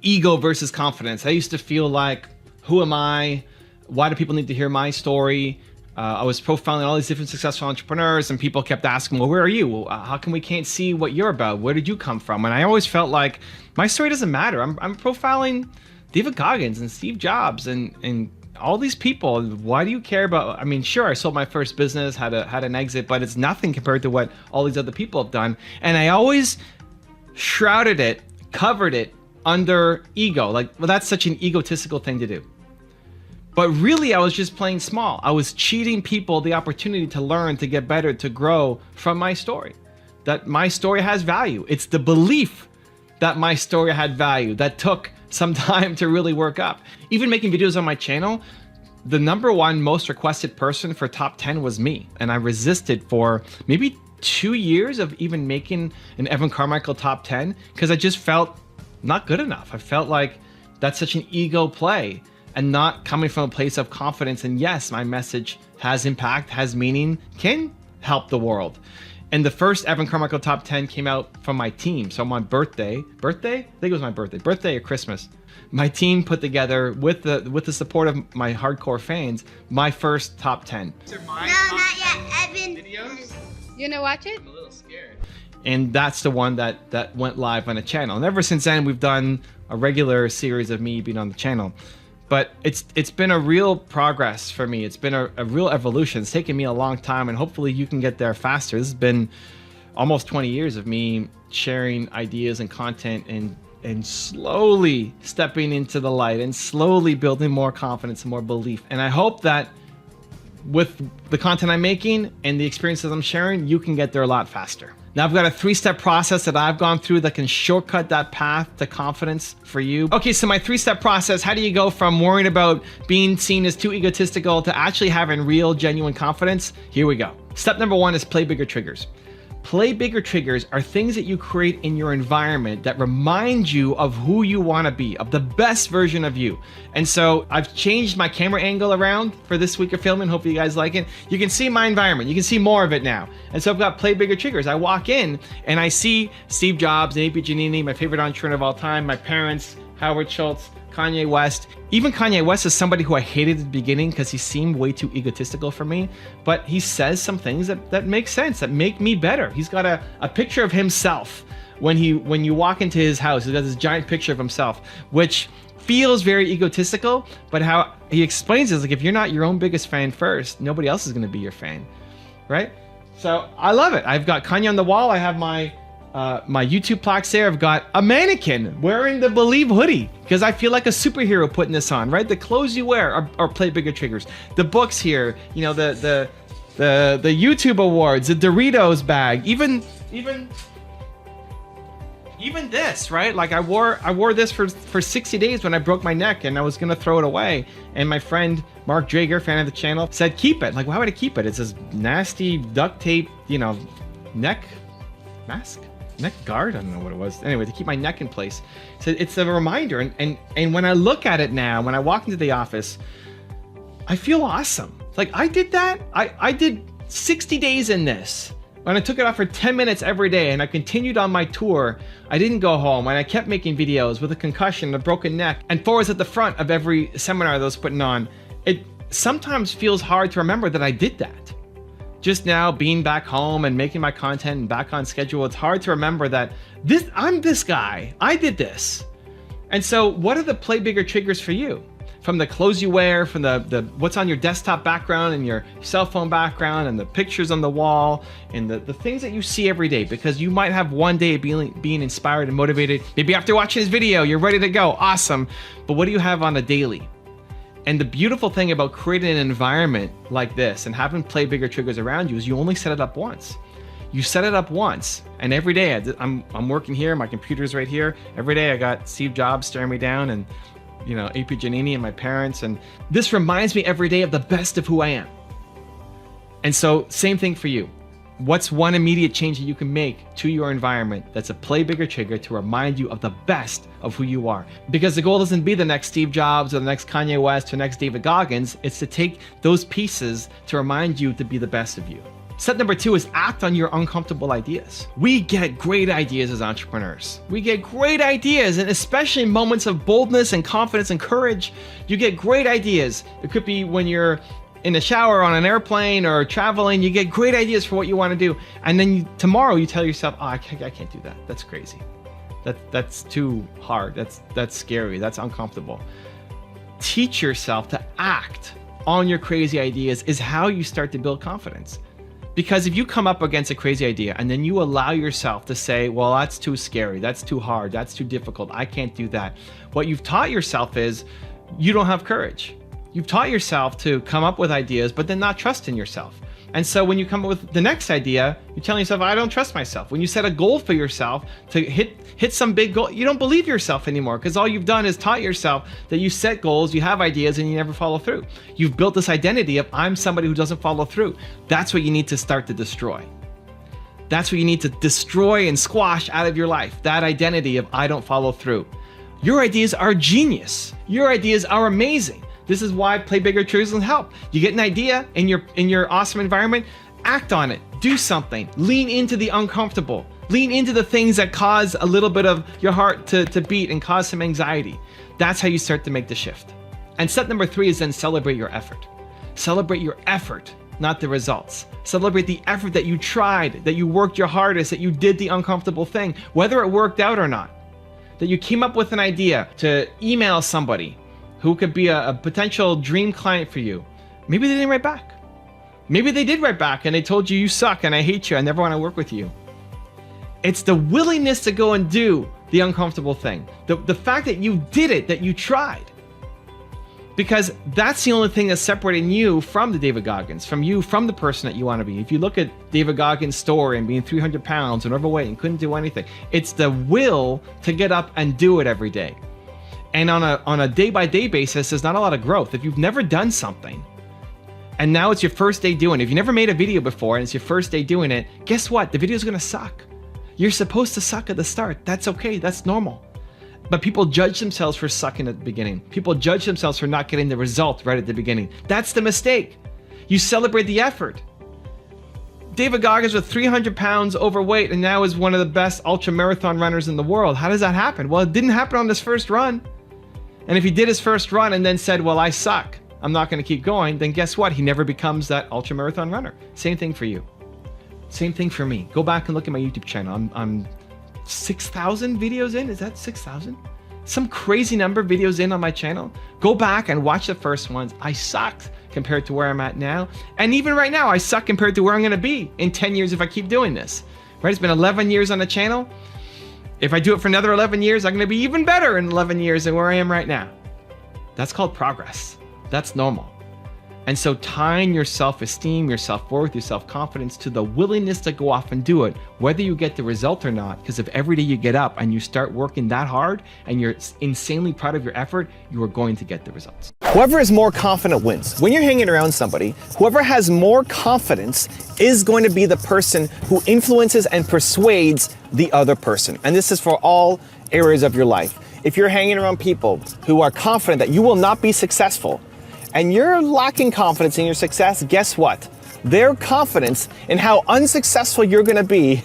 ego versus confidence. I used to feel like, who am I? Why do people need to hear my story? I was profiling all these different successful entrepreneurs, and people kept asking, well, where are you? How come we can't see what you're about? Where did you come from? And I always felt like my story doesn't matter. I'm profiling David Goggins and Steve Jobs and all these people. Why do you care about? I mean, sure, I sold my first business, had an exit, but it's nothing compared to what all these other people have done. And I always shrouded it, covered it under ego. Like, well, that's such an egotistical thing to do. But really, I was just playing small. I was cheating people the opportunity to learn, to get better, to grow from my story. That my story has value. It's the belief that my story had value that took some time to really work up. Even making videos on my channel, the #1 most requested person for top 10 was me. And I resisted for maybe 2 years of even making an Evan Carmichael top 10, because I just felt not good enough. I felt like that's such an ego play and not coming from a place of confidence. And yes, my message has impact, has meaning, can help the world. And the first Evan Carmichael top 10 came out from my team. So on my birthday, I think it was my birthday or Christmas, my team put together with the support of my hardcore fans, my first top 10. No, not yet, Evan. Videos? You gonna watch it? I'm a little scared. And that's the one that went live on the channel. And ever since then, we've done a regular series of me being on the channel. But it's been a real progress for me. It's been a real evolution. It's taken me a long time, and hopefully you can get there faster. This has been almost 20 years of me sharing ideas and content and slowly stepping into the light and slowly building more confidence and more belief. And I hope that with the content I'm making and the experiences I'm sharing, you can get there a lot faster. Now I've got a 3-step process that I've gone through that can shortcut that path to confidence for you. Okay, so my 3-step process, how do you go from worrying about being seen as too egotistical to actually having real, genuine confidence? Here we go. Step #1 is play bigger triggers. Play bigger triggers are things that you create in your environment that remind you of who you want to be, of the best version of you. And so I've changed my camera angle around for this week of filming. Hope you guys like it. You can see my environment. You can see more of it now. And so I've got play bigger triggers. I walk in and I see Steve Jobs, AP Giannini, my favorite entrepreneur of all time, my parents, Howard Schultz, Kanye West. Even Kanye West is somebody who I hated at the beginning because he seemed way too egotistical for me, but he says some things that make sense, that make me better. He's got a picture of himself when you walk into his house. He's got this giant picture of himself, which feels very egotistical, but how he explains it is like, if you're not your own biggest fan first, nobody else is going to be your fan, right? So I love it. I've got Kanye on the wall. I have my YouTube plaques there. I've got a mannequin wearing the Believe hoodie because I feel like a superhero putting this on, right? The clothes you wear are play bigger triggers. The books here, you know, the YouTube awards, the Doritos bag, even this, right? Like I wore this for 60 days when I broke my neck and I was gonna throw it away. And my friend Mark Drager, fan of the channel, said keep it. Like, why would I keep it? It's this nasty duct tape, you know, neck guard. I don't know what it was. Anyway, to keep my neck in place. So it's a reminder. And when I look at it now, when I walk into the office, I feel awesome. Like I did that. I did 60 days in this. When I took it off for 10 minutes every day and I continued on my tour, I didn't go home and I kept making videos with a concussion, a broken neck, and Four was at the front of every seminar that I was putting on. It sometimes feels hard to remember that I did that. Just now being back home and making my content and back on schedule, it's hard to remember that I'm this guy. I did this. And so what are the play bigger triggers for you? From the clothes you wear, from the what's on your desktop background and your cell phone background and the pictures on the wall and the things that you see every day, because you might have one day being inspired and motivated. Maybe after watching this video, you're ready to go. Awesome. But what do you have on a daily? And the beautiful thing about creating an environment like this and having play bigger triggers around you is you only set it up once. You set it up once, and every day I'm working here, my computer's right here. Every day I got Steve Jobs staring me down and, you know, AP Giannini and my parents. And this reminds me every day of the best of who I am. And so same thing for you. What's one immediate change that you can make to your environment that's a play bigger trigger to remind you of the best of who you are? Because the goal doesn't be the next Steve Jobs or the next Kanye West or the next David Goggins. It's to take those pieces to remind you to be the best of you. Step number 2 is act on your uncomfortable ideas. We get great ideas as entrepreneurs. We get great ideas, and especially in moments of boldness and confidence and courage, you get great ideas. It could be when you're in the shower on an airplane or traveling, you get great ideas for what you want to do. And then tomorrow you tell yourself, oh, I can't do that. That's crazy. That's too hard. That's scary. That's uncomfortable. Teach yourself to act on your crazy ideas is how you start to build confidence. Because if you come up against a crazy idea and then you allow yourself to say, well, that's too scary. That's too hard. That's too difficult. I can't do that. What you've taught yourself is you don't have courage. You've taught yourself to come up with ideas, but then not trust in yourself. And so when you come up with the next idea, you're telling yourself, I don't trust myself. When you set a goal for yourself to hit some big goal, you don't believe yourself anymore because all you've done is taught yourself that you set goals, you have ideas, and you never follow through. You've built this identity of I'm somebody who doesn't follow through. That's what you need to start to destroy. That's what you need to destroy and squash out of your life, that identity of I don't follow through. Your ideas are genius. Your ideas are amazing. This is why play bigger triggers will help. You get an idea in your awesome environment, act on it, do something, lean into the uncomfortable, lean into the things that cause a little bit of your heart to beat and cause some anxiety. That's how you start to make the shift. And step number 3 is then celebrate your effort. Celebrate your effort, not the results. Celebrate the effort that you tried, that you worked your hardest, that you did the uncomfortable thing, whether it worked out or not, that you came up with an idea to email somebody who could be a potential dream client for you. Maybe they didn't write back. Maybe they did write back and they told you suck and I hate you, I never want to work with you. It's the willingness to go and do the uncomfortable thing. The fact that you did it, that you tried. Because that's the only thing that's separating you from the David Goggins, from the person that you want to be. If you look at David Goggins' story and being 300 pounds and overweight and couldn't do anything, it's the will to get up and do it every day. And on a day-by-day basis, there's not a lot of growth. If you've never done something, and now it's your first day doing it. If you never made a video before and it's your first day doing it, guess what? The video's gonna suck. You're supposed to suck at the start. That's okay, that's normal. But people judge themselves for sucking at the beginning. People judge themselves for not getting the result right at the beginning. That's the mistake. You celebrate the effort. David Goggins with 300 pounds overweight and now is one of the best ultra marathon runners in the world. How does that happen? Well, it didn't happen on his first run. And if he did his first run and then said, well, I suck, I'm not gonna keep going, then guess what? He never becomes that ultra marathon runner. Same thing for you. Same thing for me. Go back and look at my YouTube channel. I'm 6,000 videos in. Is that 6,000? Some crazy number of videos in on my channel. Go back and watch the first ones. I sucked compared to where I'm at now. And even right now, I suck compared to where I'm gonna be in 10 years if I keep doing this. Right? It's been 11 years on the channel. If I do it for another 11 years, I'm gonna be even better in 11 years than where I am right now. That's called progress. That's normal. And so tying your self-esteem, your self-worth, your self-confidence to the willingness to go off and do it, whether you get the result or not, because if every day you get up and you start working that hard and you're insanely proud of your effort, you are going to get the results. Whoever is more confident wins. When you're hanging around somebody, whoever has more confidence is going to be the person who influences and persuades the other person. And this is for all areas of your life. If you're hanging around people who are confident that you will not be successful, and you're lacking confidence in your success, guess what? Their confidence in how unsuccessful you're gonna be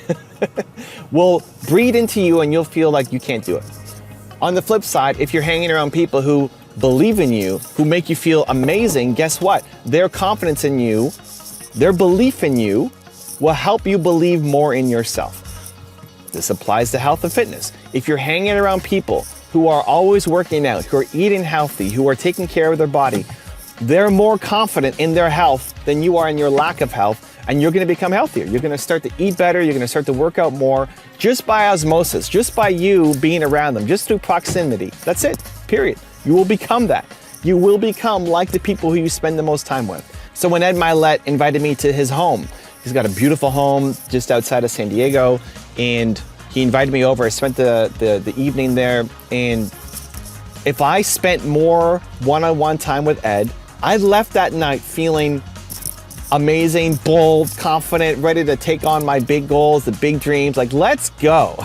will breed into you and you'll feel like you can't do it. On the flip side, if you're hanging around people who believe in you, who make you feel amazing, guess what? Their confidence in you, their belief in you will help you believe more in yourself. This applies to health and fitness. If you're hanging around people who are always working out, who are eating healthy, who are taking care of their body, they're more confident in their health than you are in your lack of health, and you're gonna become healthier. You're gonna start to eat better, you're gonna start to work out more, just by osmosis, just by you being around them, just through proximity. That's it, period. You will become that. You will become like the people who you spend the most time with. So when Ed Milet invited me to his home, he's got a beautiful home just outside of San Diego, and he invited me over. I spent the evening there, and if I spent more one-on-one time with Ed, I left that night feeling amazing, bold, confident, ready to take on my big goals, the big dreams. Like, let's go.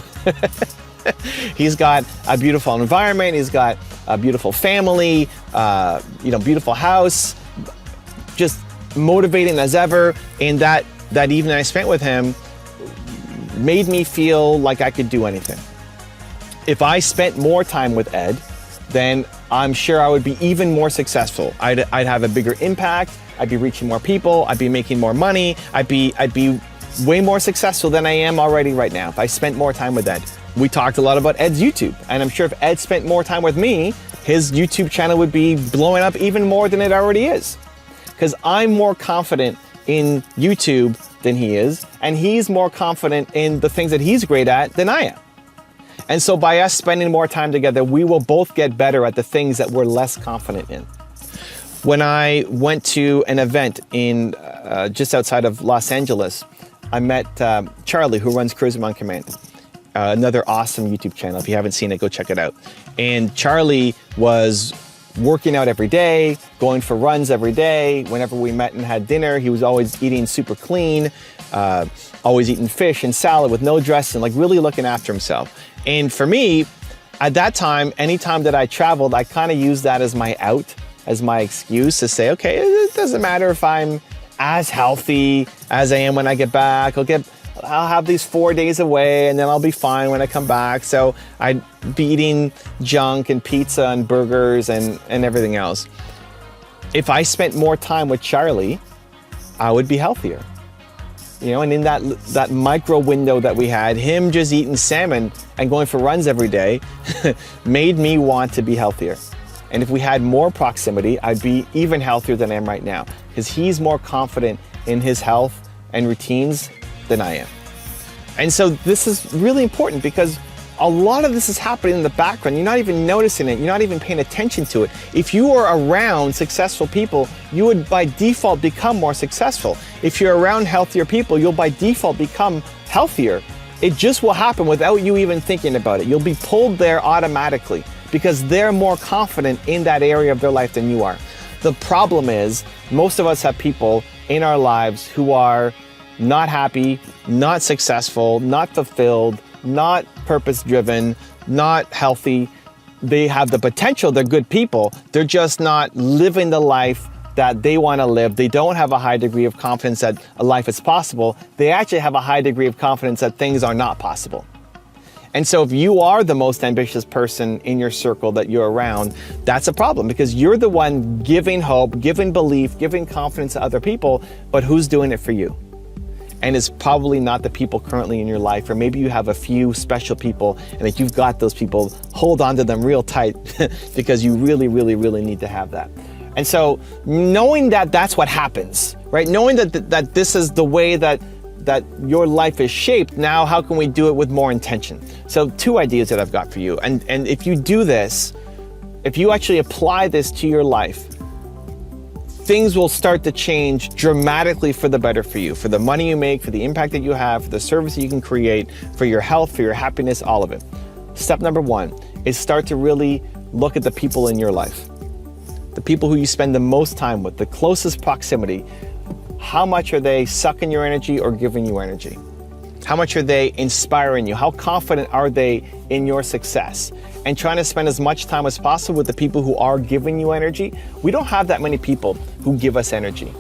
He's got a beautiful environment. He's got a beautiful family, beautiful house, just motivating as ever. And that evening I spent with him made me feel like I could do anything. If I spent more time with Ed, then I'm sure I would be even more successful. I'd have a bigger impact. I'd be reaching more people. I'd be making more money. I'd be way more successful than I am already right now if I spent more time with Ed. We talked a lot about Ed's YouTube, and I'm sure if Ed spent more time with me, his YouTube channel would be blowing up even more than it already is. Because I'm more confident in YouTube than he is, and he's more confident in the things that he's great at than I am. And so by us spending more time together, we will both get better at the things that we're less confident in. When I went to an event in just outside of Los Angeles, I met Charlie, who runs Cruising on Command, another awesome YouTube channel. If you haven't seen it, go check it out. And Charlie was working out every day, going for runs every day. Whenever we met and had dinner, he was always eating super clean, always eating fish and salad with no dressing, like really looking after himself. And for me, at that time, anytime that I traveled, I kind of used that as my out, as my excuse to say, okay, it doesn't matter if I'm as healthy as I am when I get back. I'll have these 4 days away and then I'll be fine when I come back. So I'd be eating junk and pizza and burgers and everything else. If I spent more time with Charlie, I would be healthier. And in that micro window that we had, him just eating salmon and going for runs every day made me want to be healthier. And if we had more proximity, I'd be even healthier than I am right now, because he's more confident in his health and routines than I am. And so this is really important, because a lot of this is happening in the background. You're not even noticing it. You're not even paying attention to it. If you are around successful people, you would by default become more successful. If you're around healthier people, you'll by default become healthier. It just will happen without you even thinking about it. You'll be pulled there automatically because they're more confident in that area of their life than you are. The problem is Most of us have people in our lives who are not happy, not successful, not fulfilled, not purpose-driven, not healthy. They have the potential, they're good people, they're just not living the life that they want to live. They don't have a high degree of confidence that a life is possible. They actually have a high degree of confidence that things are not possible. And so if you are the most ambitious person in your circle that you're around, that's a problem, because you're the one giving hope, giving belief, giving confidence to other people, but who's doing it for you? And it's probably not the people currently in your life, or maybe you have a few special people and that you've got those people, hold on to them real tight because you really, really, really need to have that. And so knowing that that's what happens, right? Knowing that this is the way that your life is shaped, now how can we do it with more intention? So 2 ideas that I've got for you. And if you do this, if you actually apply this to your life, things will start to change dramatically for the better for you, for the money you make, for the impact that you have, for the service that you can create, for your health, for your happiness, all of it. Step number 1 is start to really look at the people in your life. The people who you spend the most time with, the closest proximity. How much are they sucking your energy or giving you energy? How much are they inspiring you? How confident are they in your success? And trying to spend as much time as possible with the people who are giving you energy. We don't have that many people who give us energy.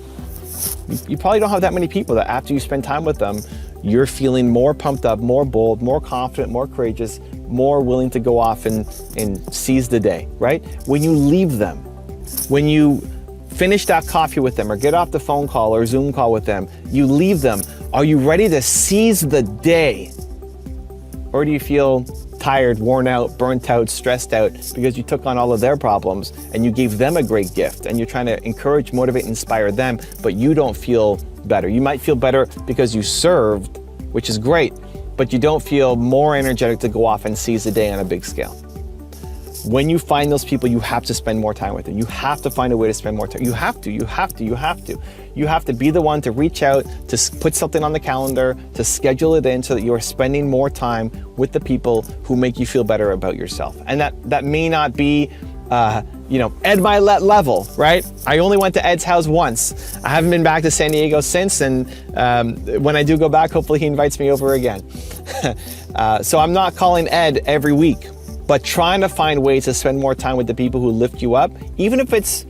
You probably don't have that many people that after you spend time with them, you're feeling more pumped up, more bold, more confident, more courageous, more willing to go off and seize the day, right? When you leave them, when you finish that coffee with them or get off the phone call or Zoom call with them, you leave them. Are you ready to seize the day? Or do you feel tired, worn out, burnt out, stressed out because you took on all of their problems and you gave them a great gift and you're trying to encourage, motivate, inspire them, but you don't feel better? You might feel better because you served, which is great, but you don't feel more energetic to go off and seize the day on a big scale. When you find those people, you have to spend more time with them. You have to find a way to spend more time. You have to. You have to be the one to reach out, to put something on the calendar, to schedule it in so that you're spending more time with the people who make you feel better about yourself. And that may not be, Ed Milet level, right? I only went to Ed's house once. I haven't been back to San Diego since, and when I do go back, hopefully he invites me over again. So I'm not calling Ed every week, but trying to find ways to spend more time with the people who lift you up, even if it's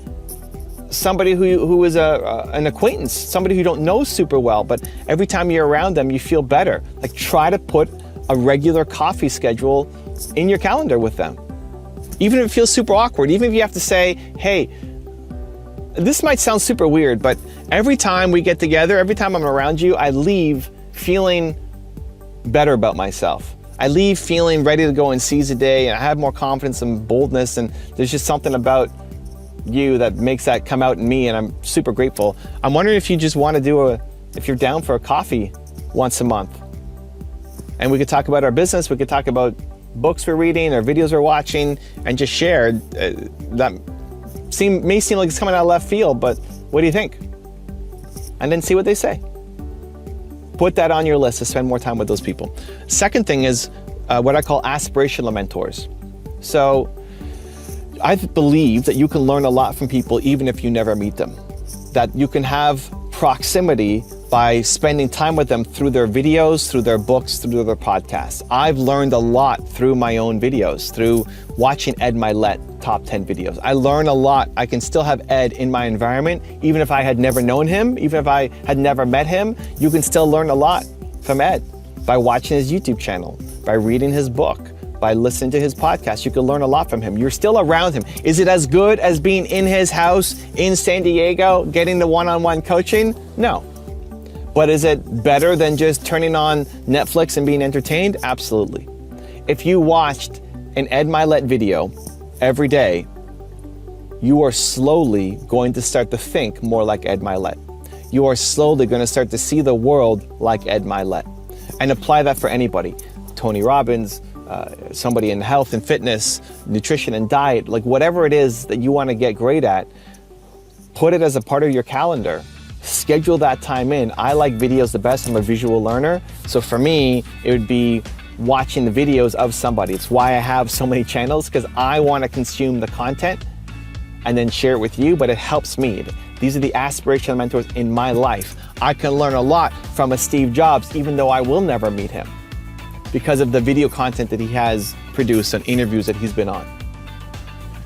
somebody who is an acquaintance, somebody who you don't know super well, but every time you're around them, you feel better. Like, try to put a regular coffee schedule in your calendar with them. Even if it feels super awkward, even if you have to say, hey, this might sound super weird, but every time we get together, every time I'm around you, I leave feeling better about myself. I leave feeling ready to go and seize the day, and I have more confidence and boldness, and there's just something about you that makes that come out in me, and I'm super grateful. I'm wondering if you just want to if you're down for a coffee once a month. And we could talk about our business, we could talk about books we're reading or videos we're watching, and just share. That may seem like it's coming out of left field, but what do you think? And then see what they say. Put that on your list to spend more time with those people. Second thing is what I call aspirational mentors. So I believe that you can learn a lot from people even if you never meet them. That you can have proximity by spending time with them through their videos, through their books, through their podcasts. I've learned a lot through my own videos, through watching Ed Milet top 10 videos. I learn a lot. I can still have Ed in my environment, even if I had never known him, even if I had never met him. You can still learn a lot from Ed by watching his YouTube channel, by reading his book, by listening to his podcast. You can learn a lot from him. You're still around him. Is it as good as being in his house in San Diego, getting the one-on-one coaching? No. But is it better than just turning on Netflix and being entertained? Absolutely. If you watched an Ed Milet video every day, you are slowly going to start to think more like Ed Milet. You are slowly going to start to see the world like Ed Milet. And apply that for anybody. Tony Robbins, somebody in health and fitness, nutrition and diet, like whatever it is that you want to get great at, put it as a part of your calendar. Schedule that time in. I like videos the best. I'm a visual learner. So for me, it would be watching the videos of somebody. It's why I have so many channels, because I want to consume the content and then share it with you, but it helps me. These are the aspirational mentors in my life. I can learn a lot from a Steve Jobs, even though I will never meet him, because of the video content that he has produced and interviews that he's been on.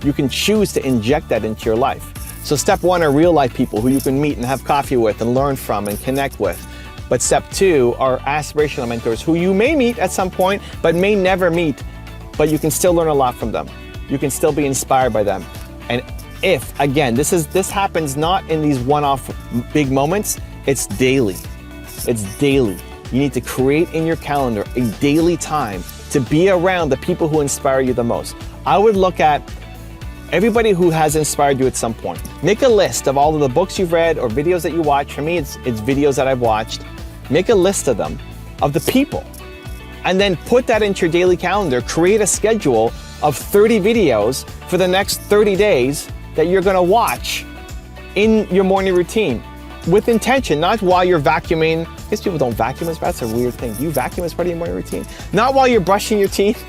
You can choose to inject that into your life. So step one are real life people who you can meet and have coffee with and learn from and connect with. But step two are aspirational mentors who you may meet at some point, but may never meet, but you can still learn a lot from them. You can still be inspired by them. And if, again, this happens not in these one-off big moments, it's daily. It's daily. You need to create in your calendar a daily time to be around the people who inspire you the most. I would look at everybody who has inspired you at some point. Make a list of all of the books you've read or videos that you watch. For me, it's videos that I've watched. Make a list of them, of the people, and then put that into your daily calendar. Create a schedule of 30 videos for the next 30 days that you're gonna watch in your morning routine with intention, not while you're vacuuming. Because people don't vacuum as bad, that's a weird thing. You vacuum as part of your morning routine? Not while you're brushing your teeth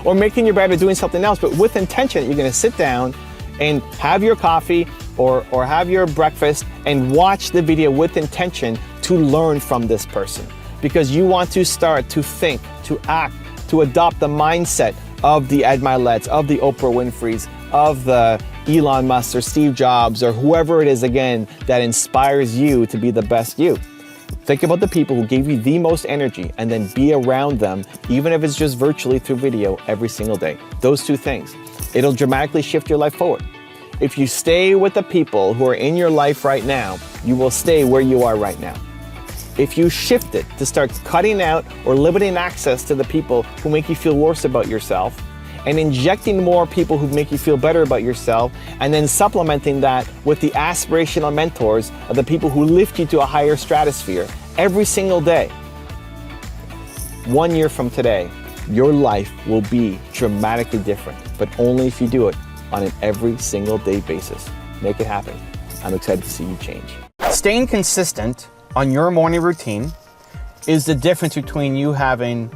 or making your bed or doing something else, but with intention. You're gonna sit down and have your coffee or have your breakfast and watch the video with intention to learn from this person. Because you want to start to think, to act, to adopt the mindset of the Ed Milet's, of the Oprah Winfrey's, of the Elon Musk or Steve Jobs or whoever it is, again, that inspires you to be the best you. Think about the people who gave you the most energy and then be around them, even if it's just virtually through video every single day. Those two things. It'll dramatically shift your life forward. If you stay with the people who are in your life right now, you will stay where you are right now. If you shift it to start cutting out or limiting access to the people who make you feel worse about yourself and injecting more people who make you feel better about yourself, and then supplementing that with the aspirational mentors of the people who lift you to a higher stratosphere every single day, 1 year from today, your life will be dramatically different, but only if you do it on an every single day basis. Make it happen. I'm excited to see you change. Staying consistent on your morning routine is the difference between you having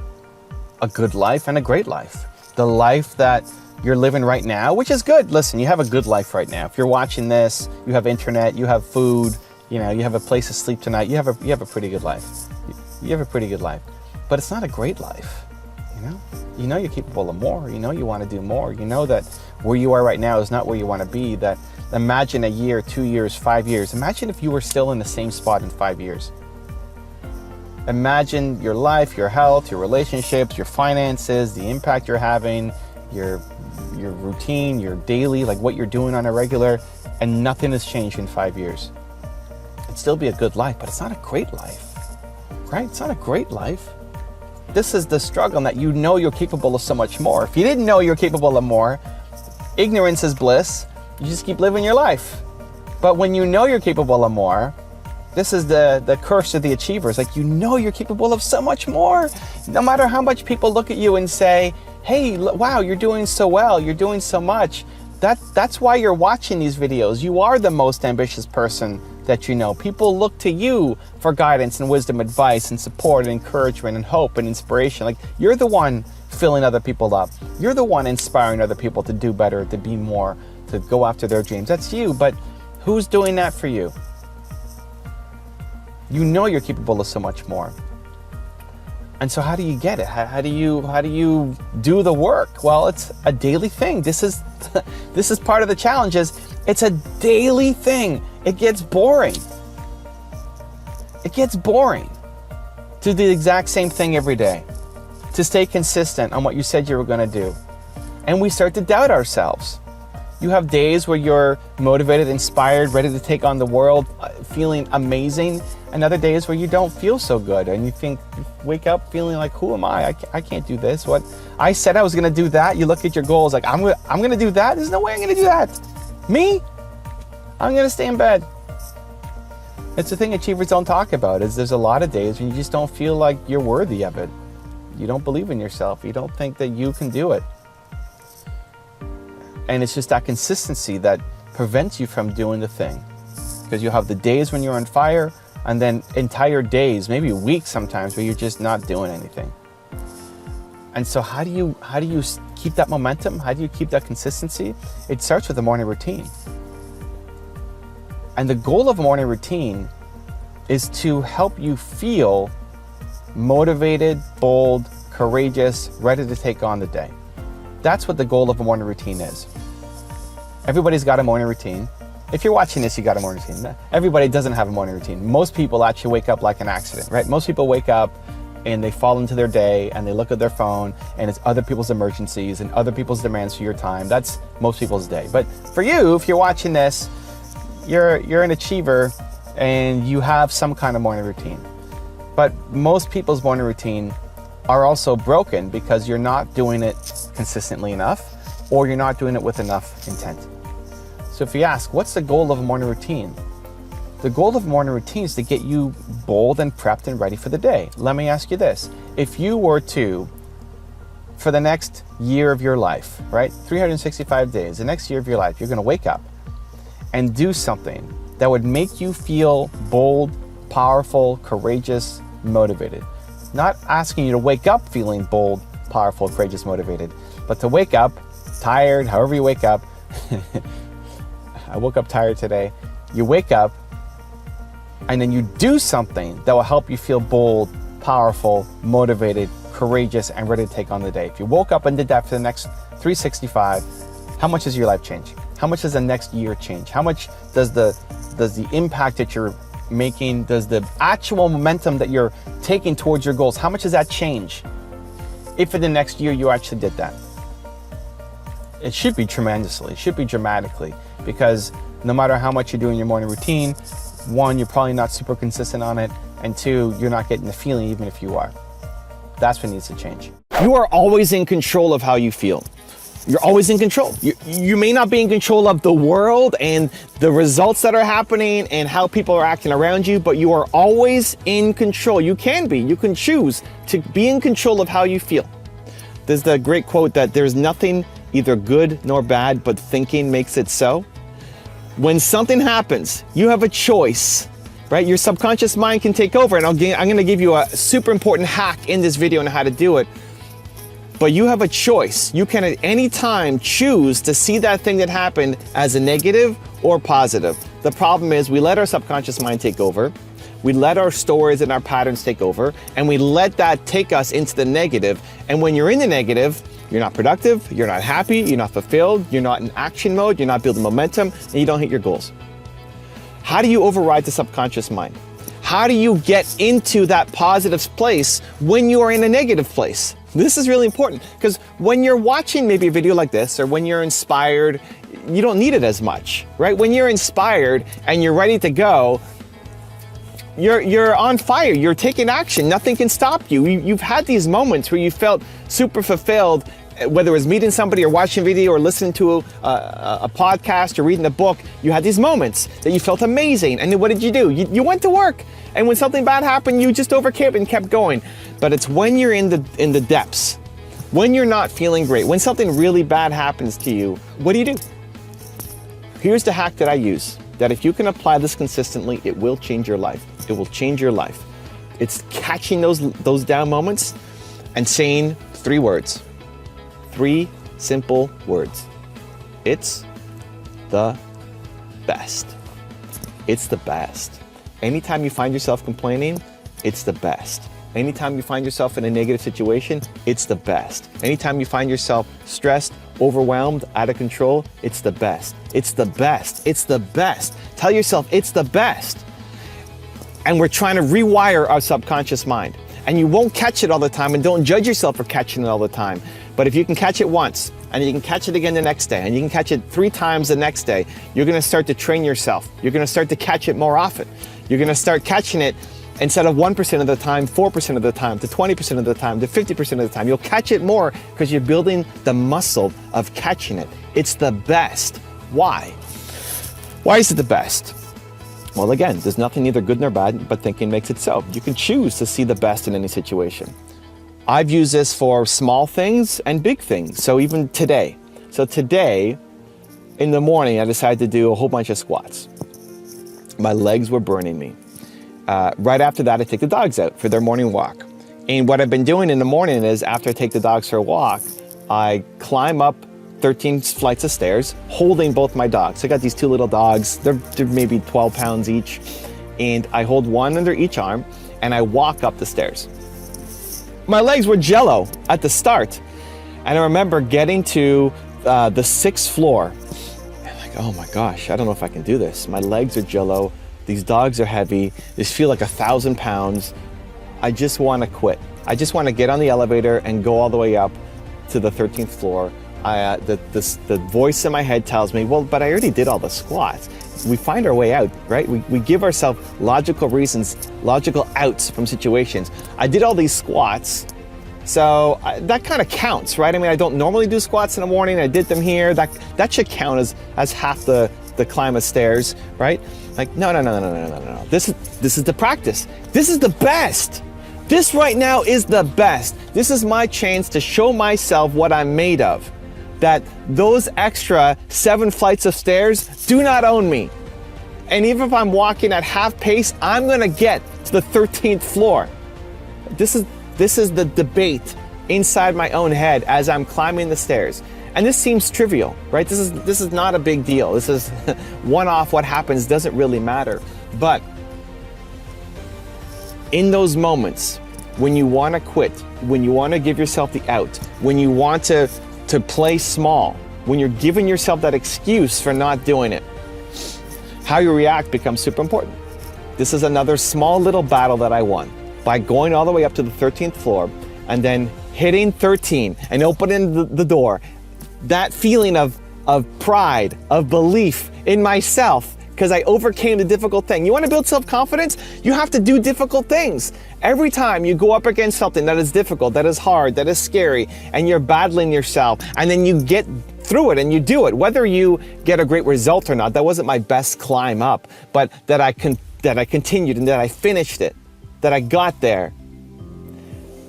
a good life and a great life. The life that you're living right now, which is good. Listen, you have a good life right now. If you're watching this, you have internet, you have food, you have a place to sleep tonight. You have a pretty good life. You have a pretty good life, but it's not a great life. You know you're capable of more. You know you want to do more. You know that where you are right now is not where you want to be. That imagine a year, 2 years, 5 years. Imagine if you were still in the same spot in 5 years. Imagine your life, your health, your relationships, your finances, the impact you're having, your routine, your daily, like what you're doing on a regular, and nothing has changed in 5 years. It'd still be a good life, but it's not a great life, right? It's not a great life. This is the struggle, that you know you're capable of so much more. If you didn't know you're capable of more, ignorance is bliss. You just keep living your life. But when you know you're capable of more, this is the curse of the achievers. Like, you know you're capable of so much more. No matter how much people look at you and say, hey, wow, you're doing so well, you're doing so much. That's why you're watching these videos. You are the most ambitious person that you know. People look to you for guidance and wisdom, advice and support and encouragement and hope and inspiration. Like, you're the one filling other people up. You're the one inspiring other people to do better, to be more, to go after their dreams. That's you, but who's doing that for you? You know you're capable of so much more. And so how do you get it? How do you do the work? Well, it's a daily thing. This is part of the challenge. It's a daily thing. It gets boring. It gets boring to do the exact same thing every day, to stay consistent on what you said you were going to do. And we start to doubt ourselves. You have days where you're motivated, inspired, ready to take on the world, feeling amazing, and other days where you don't feel so good, and you wake up feeling like, who am I? I can't do this. What I said I was going to do that. You look at your goals like, I'm going to do that. There's no way I'm going to do that. Me? I'm going to stay in bed. It's the thing achievers don't talk about, is there's a lot of days when you just don't feel like you're worthy of it. You don't believe in yourself. You don't think that you can do it. And it's just that consistency that prevents you from doing the thing. Because you have the days when you're on fire, and then entire days, maybe weeks sometimes, where you're just not doing anything. And so how do you keep that momentum? How do you keep that consistency? It starts with a morning routine. And the goal of a morning routine is to help you feel motivated, bold, courageous, ready to take on the day. That's what the goal of a morning routine is. Everybody's got a morning routine. If you're watching this, you got a morning routine. Everybody doesn't have a morning routine. Most people actually wake up like an accident, right? Most people wake up and they fall into their day and they look at their phone and it's other people's emergencies and other people's demands for your time. That's most people's day. But for you, if you're watching this, you're an achiever and you have some kind of morning routine. But most people's morning routine are also broken because you're not doing it consistently enough or you're not doing it with enough intent. So if you ask, what's the goal of a morning routine? The goal of a morning routine is to get you bold and prepped and ready for the day. Let me ask you this. If you were to, for the next year of your life, right, 365 days, the next year of your life, you're gonna wake up and do something that would make you feel bold, powerful, courageous, motivated. Not asking you to wake up feeling bold, powerful, courageous, motivated, but to wake up tired, however you wake up. I woke up tired today. You wake up and then you do something that will help you feel bold, powerful, motivated, courageous, and ready to take on the day. If you woke up and did that for the next 365, how much does your life change? How much does the next year change? How much does the impact that you're making, does the actual momentum that you're taking towards your goals, how much does that change if in the next year you actually did that? It should be tremendously, it should be dramatically, because no matter how much you do in your morning routine, one, you're probably not super consistent on it, and two, you're not getting the feeling even if you are. That's what needs to change. You are always in control of how you feel. You're always in control. You may not be in control of the world and the results that are happening and how people are acting around you, but you are always in control. You can be. You can choose to be in control of how you feel. There's the great quote that there's nothing either good nor bad, but thinking makes it so. When something happens, you have a choice, right? Your subconscious mind can take over, and I'm going to give you a super important hack in this video on how to do it. But you have a choice. You can at any time choose to see that thing that happened as a negative or positive. The problem is we let our subconscious mind take over. We let our stories and our patterns take over, and we let that take us into the negative. And when you're in the negative, you're not productive, you're not happy, you're not fulfilled, you're not in action mode, you're not building momentum, and you don't hit your goals. How do you override the subconscious mind? How do you get into that positive place when you are in a negative place? This is really important, because when you're watching maybe a video like this, or when you're inspired, you don't need it as much, right? When you're inspired and you're ready to go, you're on fire, you're taking action, nothing can stop you. You've had these moments where you felt super fulfilled, whether it was meeting somebody or watching a video or listening to a podcast or reading a book. You had these moments that you felt amazing, and then what did you do? You went to work, and when something bad happened, you just overcame and kept going. But it's when you're in the depths, when you're not feeling great, when something really bad happens to you, what do? Here's the hack that I use, that if you can apply this consistently, it will change your life. It will change your life. It's catching those down moments and saying 3 words. 3 simple words. It's the best. It's the best. Anytime you find yourself complaining, it's the best. Anytime you find yourself in a negative situation, it's the best. Anytime you find yourself stressed, overwhelmed, out of control, it's the best. It's the best. It's the best. Tell yourself it's the best. And we're trying to rewire our subconscious mind. And you won't catch it all the time, and don't judge yourself for catching it all the time. But if you can catch it once, and you can catch it again the next day, and you can catch it 3 times the next day, you're gonna start to train yourself. You're gonna start to catch it more often. You're gonna start catching it instead of 1% of the time, 4% of the time, to 20% of the time, to 50% of the time. You'll catch it more because you're building the muscle of catching it. It's the best. Why? Why is it the best? Well, again, there's nothing either good nor bad, but thinking makes it so. You can choose to see the best in any situation. I've used this for small things and big things. So even today. So today, in the morning, I decided to do a whole bunch of squats. My legs were burning me. Right after that, I take the dogs out for their morning walk. And what I've been doing in the morning is, after I take the dogs for a walk, I climb up 13 flights of stairs, holding both my dogs. I got these two little dogs. They're maybe 12 pounds each. And I hold one under each arm, and I walk up the stairs. My legs were jello at the start. And I remember getting to the 6th floor. And like, oh my gosh, I don't know if I can do this. My legs are jello. These dogs are heavy. These feel like 1,000 pounds. I just want to quit. I just want to get on the elevator and go all the way up to the 13th floor. The voice in my head tells me, well, but I already did all the squats. We find our way out, right? We give ourselves logical reasons, logical outs from situations. I did all these squats, so that kind of counts, right? I mean, I don't normally do squats in the morning. I did them here. That should count as half the climb of stairs, right? Like, no. This is the practice. This is the best. This right now is the best. This is my chance to show myself what I'm made of. That those extra 7 flights of stairs do not own me. And even if I'm walking at half pace, I'm gonna get to the 13th floor. This is the debate inside my own head as I'm climbing the stairs. And this seems trivial, right? This is not a big deal. This is one-off. What happens doesn't really matter. But in those moments, when you want to quit, when you want to give yourself the out, when you want to play small, when you're giving yourself that excuse for not doing it, how you react becomes super important. This is another small little battle that I won by going all the way up to the 13th floor and then hitting 13 and opening the door. That feeling of pride, of belief in myself, because I overcame the difficult thing. You want to build self-confidence? You have to do difficult things. Every time you go up against something that is difficult, that is hard, that is scary, and you're battling yourself, and then you get through it and you do it, whether you get a great result or not. That wasn't my best climb up, but that I continued and that I finished it, that I got there.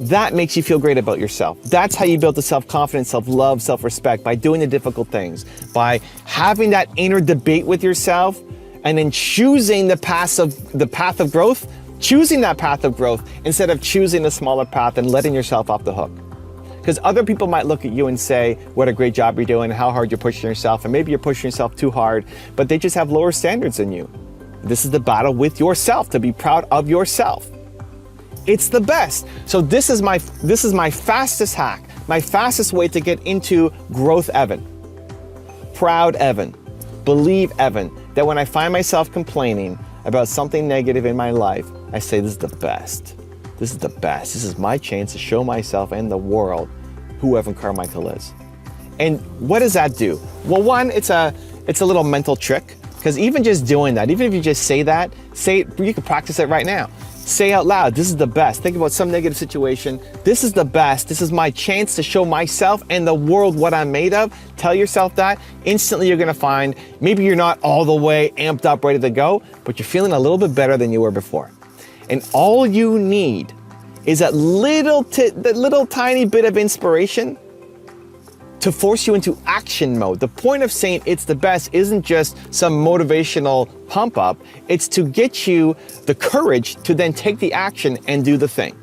That makes you feel great about yourself. That's how you build the self-confidence, self-love, self-respect, by doing the difficult things, by having that inner debate with yourself, and then choosing the path of growth, choosing that path of growth instead of choosing the smaller path and letting yourself off the hook. Because other people might look at you and say, what a great job you're doing, how hard you're pushing yourself, and maybe you're pushing yourself too hard, but they just have lower standards than you. This is the battle with yourself, to be proud of yourself. It's the best. So this is my fastest hack, my fastest way to get into growth Evan. Proud Evan. Believe Evan. That when I find myself complaining about something negative in my life, I say, this is the best. This is the best. This is my chance to show myself and the world who Evan Carmichael is. And what does that do? Well, one, it's a little mental trick, because even just doing that, even if you just say that, you can practice it right now. Say out loud, this is the best. Think about some negative situation. This is the best. This is my chance to show myself and the world what I'm made of. Tell yourself that. Instantly you're gonna find, maybe you're not all the way amped up, ready to go, but you're feeling a little bit better than you were before. And all you need is that little tiny bit of inspiration to force you into action mode. The point of saying it's the best isn't just some motivational pump up, it's to get you the courage to then take the action and do the thing.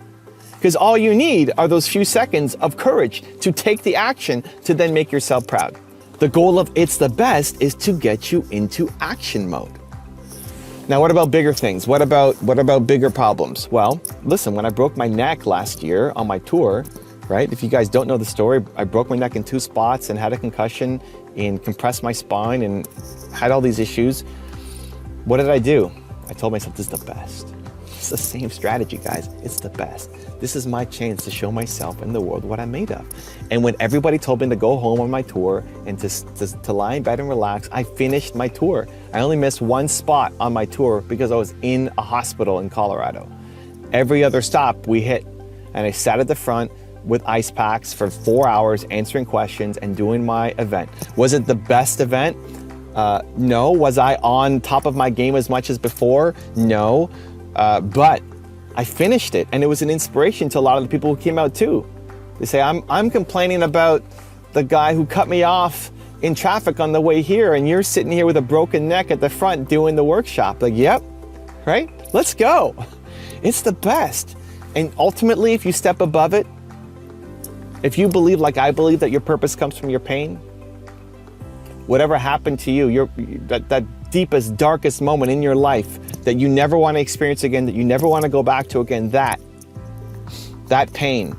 Because all you need are those few seconds of courage to take the action to then make yourself proud. The goal of it's the best is to get you into action mode. Now, what about bigger things? What about bigger problems? Well, listen, when I broke my neck last year on my tour, right? If you guys don't know the story, I broke my neck in 2 spots and had a concussion and compressed my spine and had all these issues. What did I do? I told myself, this is the best. It's the same strategy, guys. It's the best. This is my chance to show myself and the world what I'm made of. And when everybody told me to go home on my tour and to lie in bed and relax, I finished my tour. I only missed 1 spot on my tour because I was in a hospital in Colorado. Every other stop we hit, and I sat at the front with ice packs for 4 hours answering questions and doing my event. Was it the best event? No. Was I on top of my game as much as before? No. But I finished it, and it was an inspiration to a lot of the people who came out too. They say, I'm complaining about the guy who cut me off in traffic on the way here, and you're sitting here with a broken neck at the front doing the workshop. Like, yep, right? Let's go. It's the best. And ultimately, if you step above it, if you believe like I believe that your purpose comes from your pain, whatever happened to you, that deepest, darkest moment in your life that you never want to experience again, that you never want to go back to again, that pain,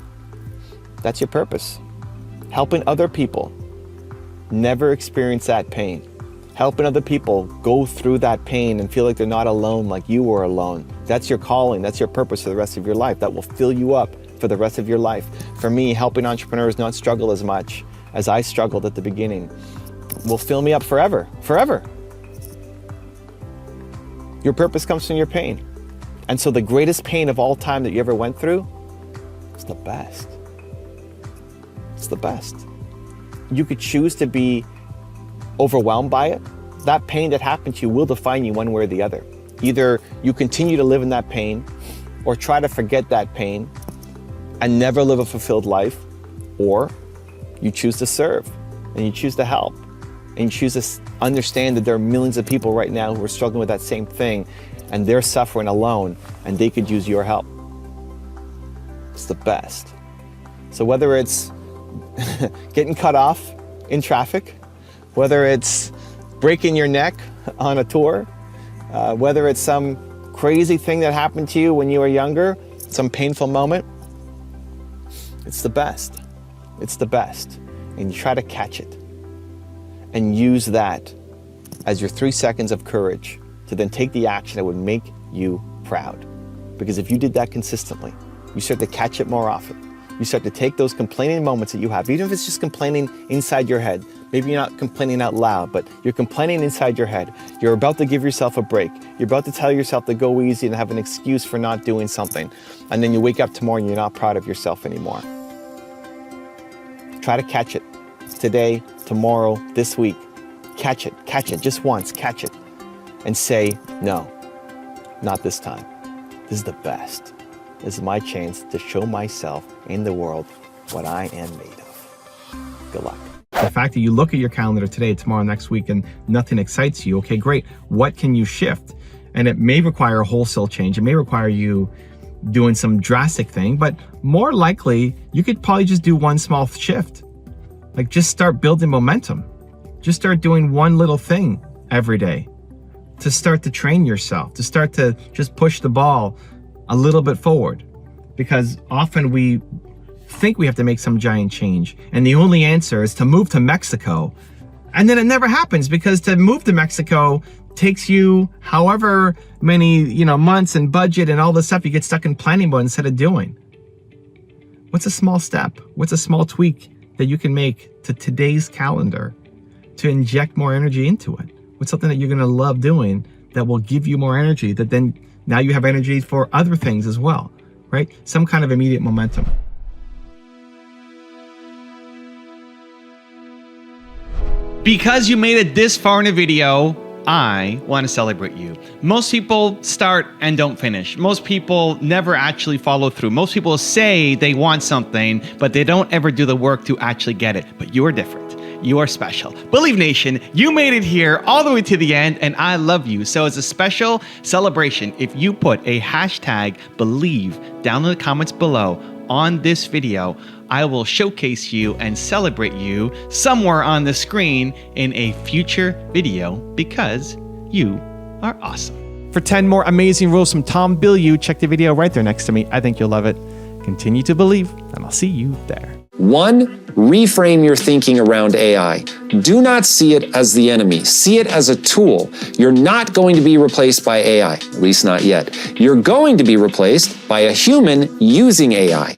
that's your purpose. Helping other people never experience that pain. Helping other people go through that pain and feel like they're not alone like you were alone. That's your calling, that's your purpose for the rest of your life. That will fill you up for the rest of your life. For me, helping entrepreneurs not struggle as much as I struggled at the beginning will fill me up forever, forever. Your purpose comes from your pain. And so the greatest pain of all time that you ever went through is the best. It's the best. You could choose to be overwhelmed by it. That pain that happened to you will define you one way or the other. Either you continue to live in that pain or try to forget that pain and never live a fulfilled life, or you choose to serve and you choose to help and you choose to understand that there are millions of people right now who are struggling with that same thing and they're suffering alone and they could use your help. It's the best. So whether it's getting cut off in traffic, whether it's breaking your neck on a tour, whether it's some crazy thing that happened to you when you were younger, some painful moment, it's the best. It's the best. And you try to catch it and use that as your 3 seconds of courage to then take the action that would make you proud. Because if you did that consistently, you start to catch it more often. You start to take those complaining moments that you have, even if it's just complaining inside your head. Maybe you're not complaining out loud, but you're complaining inside your head. You're about to give yourself a break. You're about to tell yourself to go easy and have an excuse for not doing something. And then you wake up tomorrow and you're not proud of yourself anymore. Try to catch it today, tomorrow, this week. Catch it just once, catch it. And say, no, not this time. This is the best. This is my chance to show myself in the world what I am made of. Good luck. The fact that you look at your calendar today, tomorrow, next week, and nothing excites you, okay, great. What can you shift? And it may require a wholesale change. It may require you doing some drastic thing, but more likely, you could probably just do one small shift. Like just start building momentum. Just start doing one little thing every day to start to train yourself, to start to just push the ball a little bit forward. Because often we think we have to make some giant change, and the only answer is to move to Mexico. And then it never happens, because to move to Mexico takes you however many months and budget and all this stuff. You get stuck in planning mode instead of doing. What's a small step? What's a small tweak that you can make to today's calendar to inject more energy into it? What's something that you're going to love doing that will give you more energy, that then now you have energy for other things as well, right? Some kind of immediate momentum. Because you made it this far in a video, I want to celebrate you. Most people start and don't finish. Most people never actually follow through. Most people say they want something, but they don't ever do the work to actually get it. But you're different. You are special. Believe Nation, you made it here all the way to the end, and I love you. So as a special celebration, if you put a hashtag believe down in the comments below on this video, I will showcase you and celebrate you somewhere on the screen in a future video, because you are awesome. For 10 more amazing rules from Tom Bilyeu, check the video right there next to me. I think you'll love it. Continue to believe, and I'll see you there. 1, reframe your thinking around AI. Do not see it as the enemy. See it as a tool. You're not going to be replaced by AI, at least not yet. You're going to be replaced by a human using AI.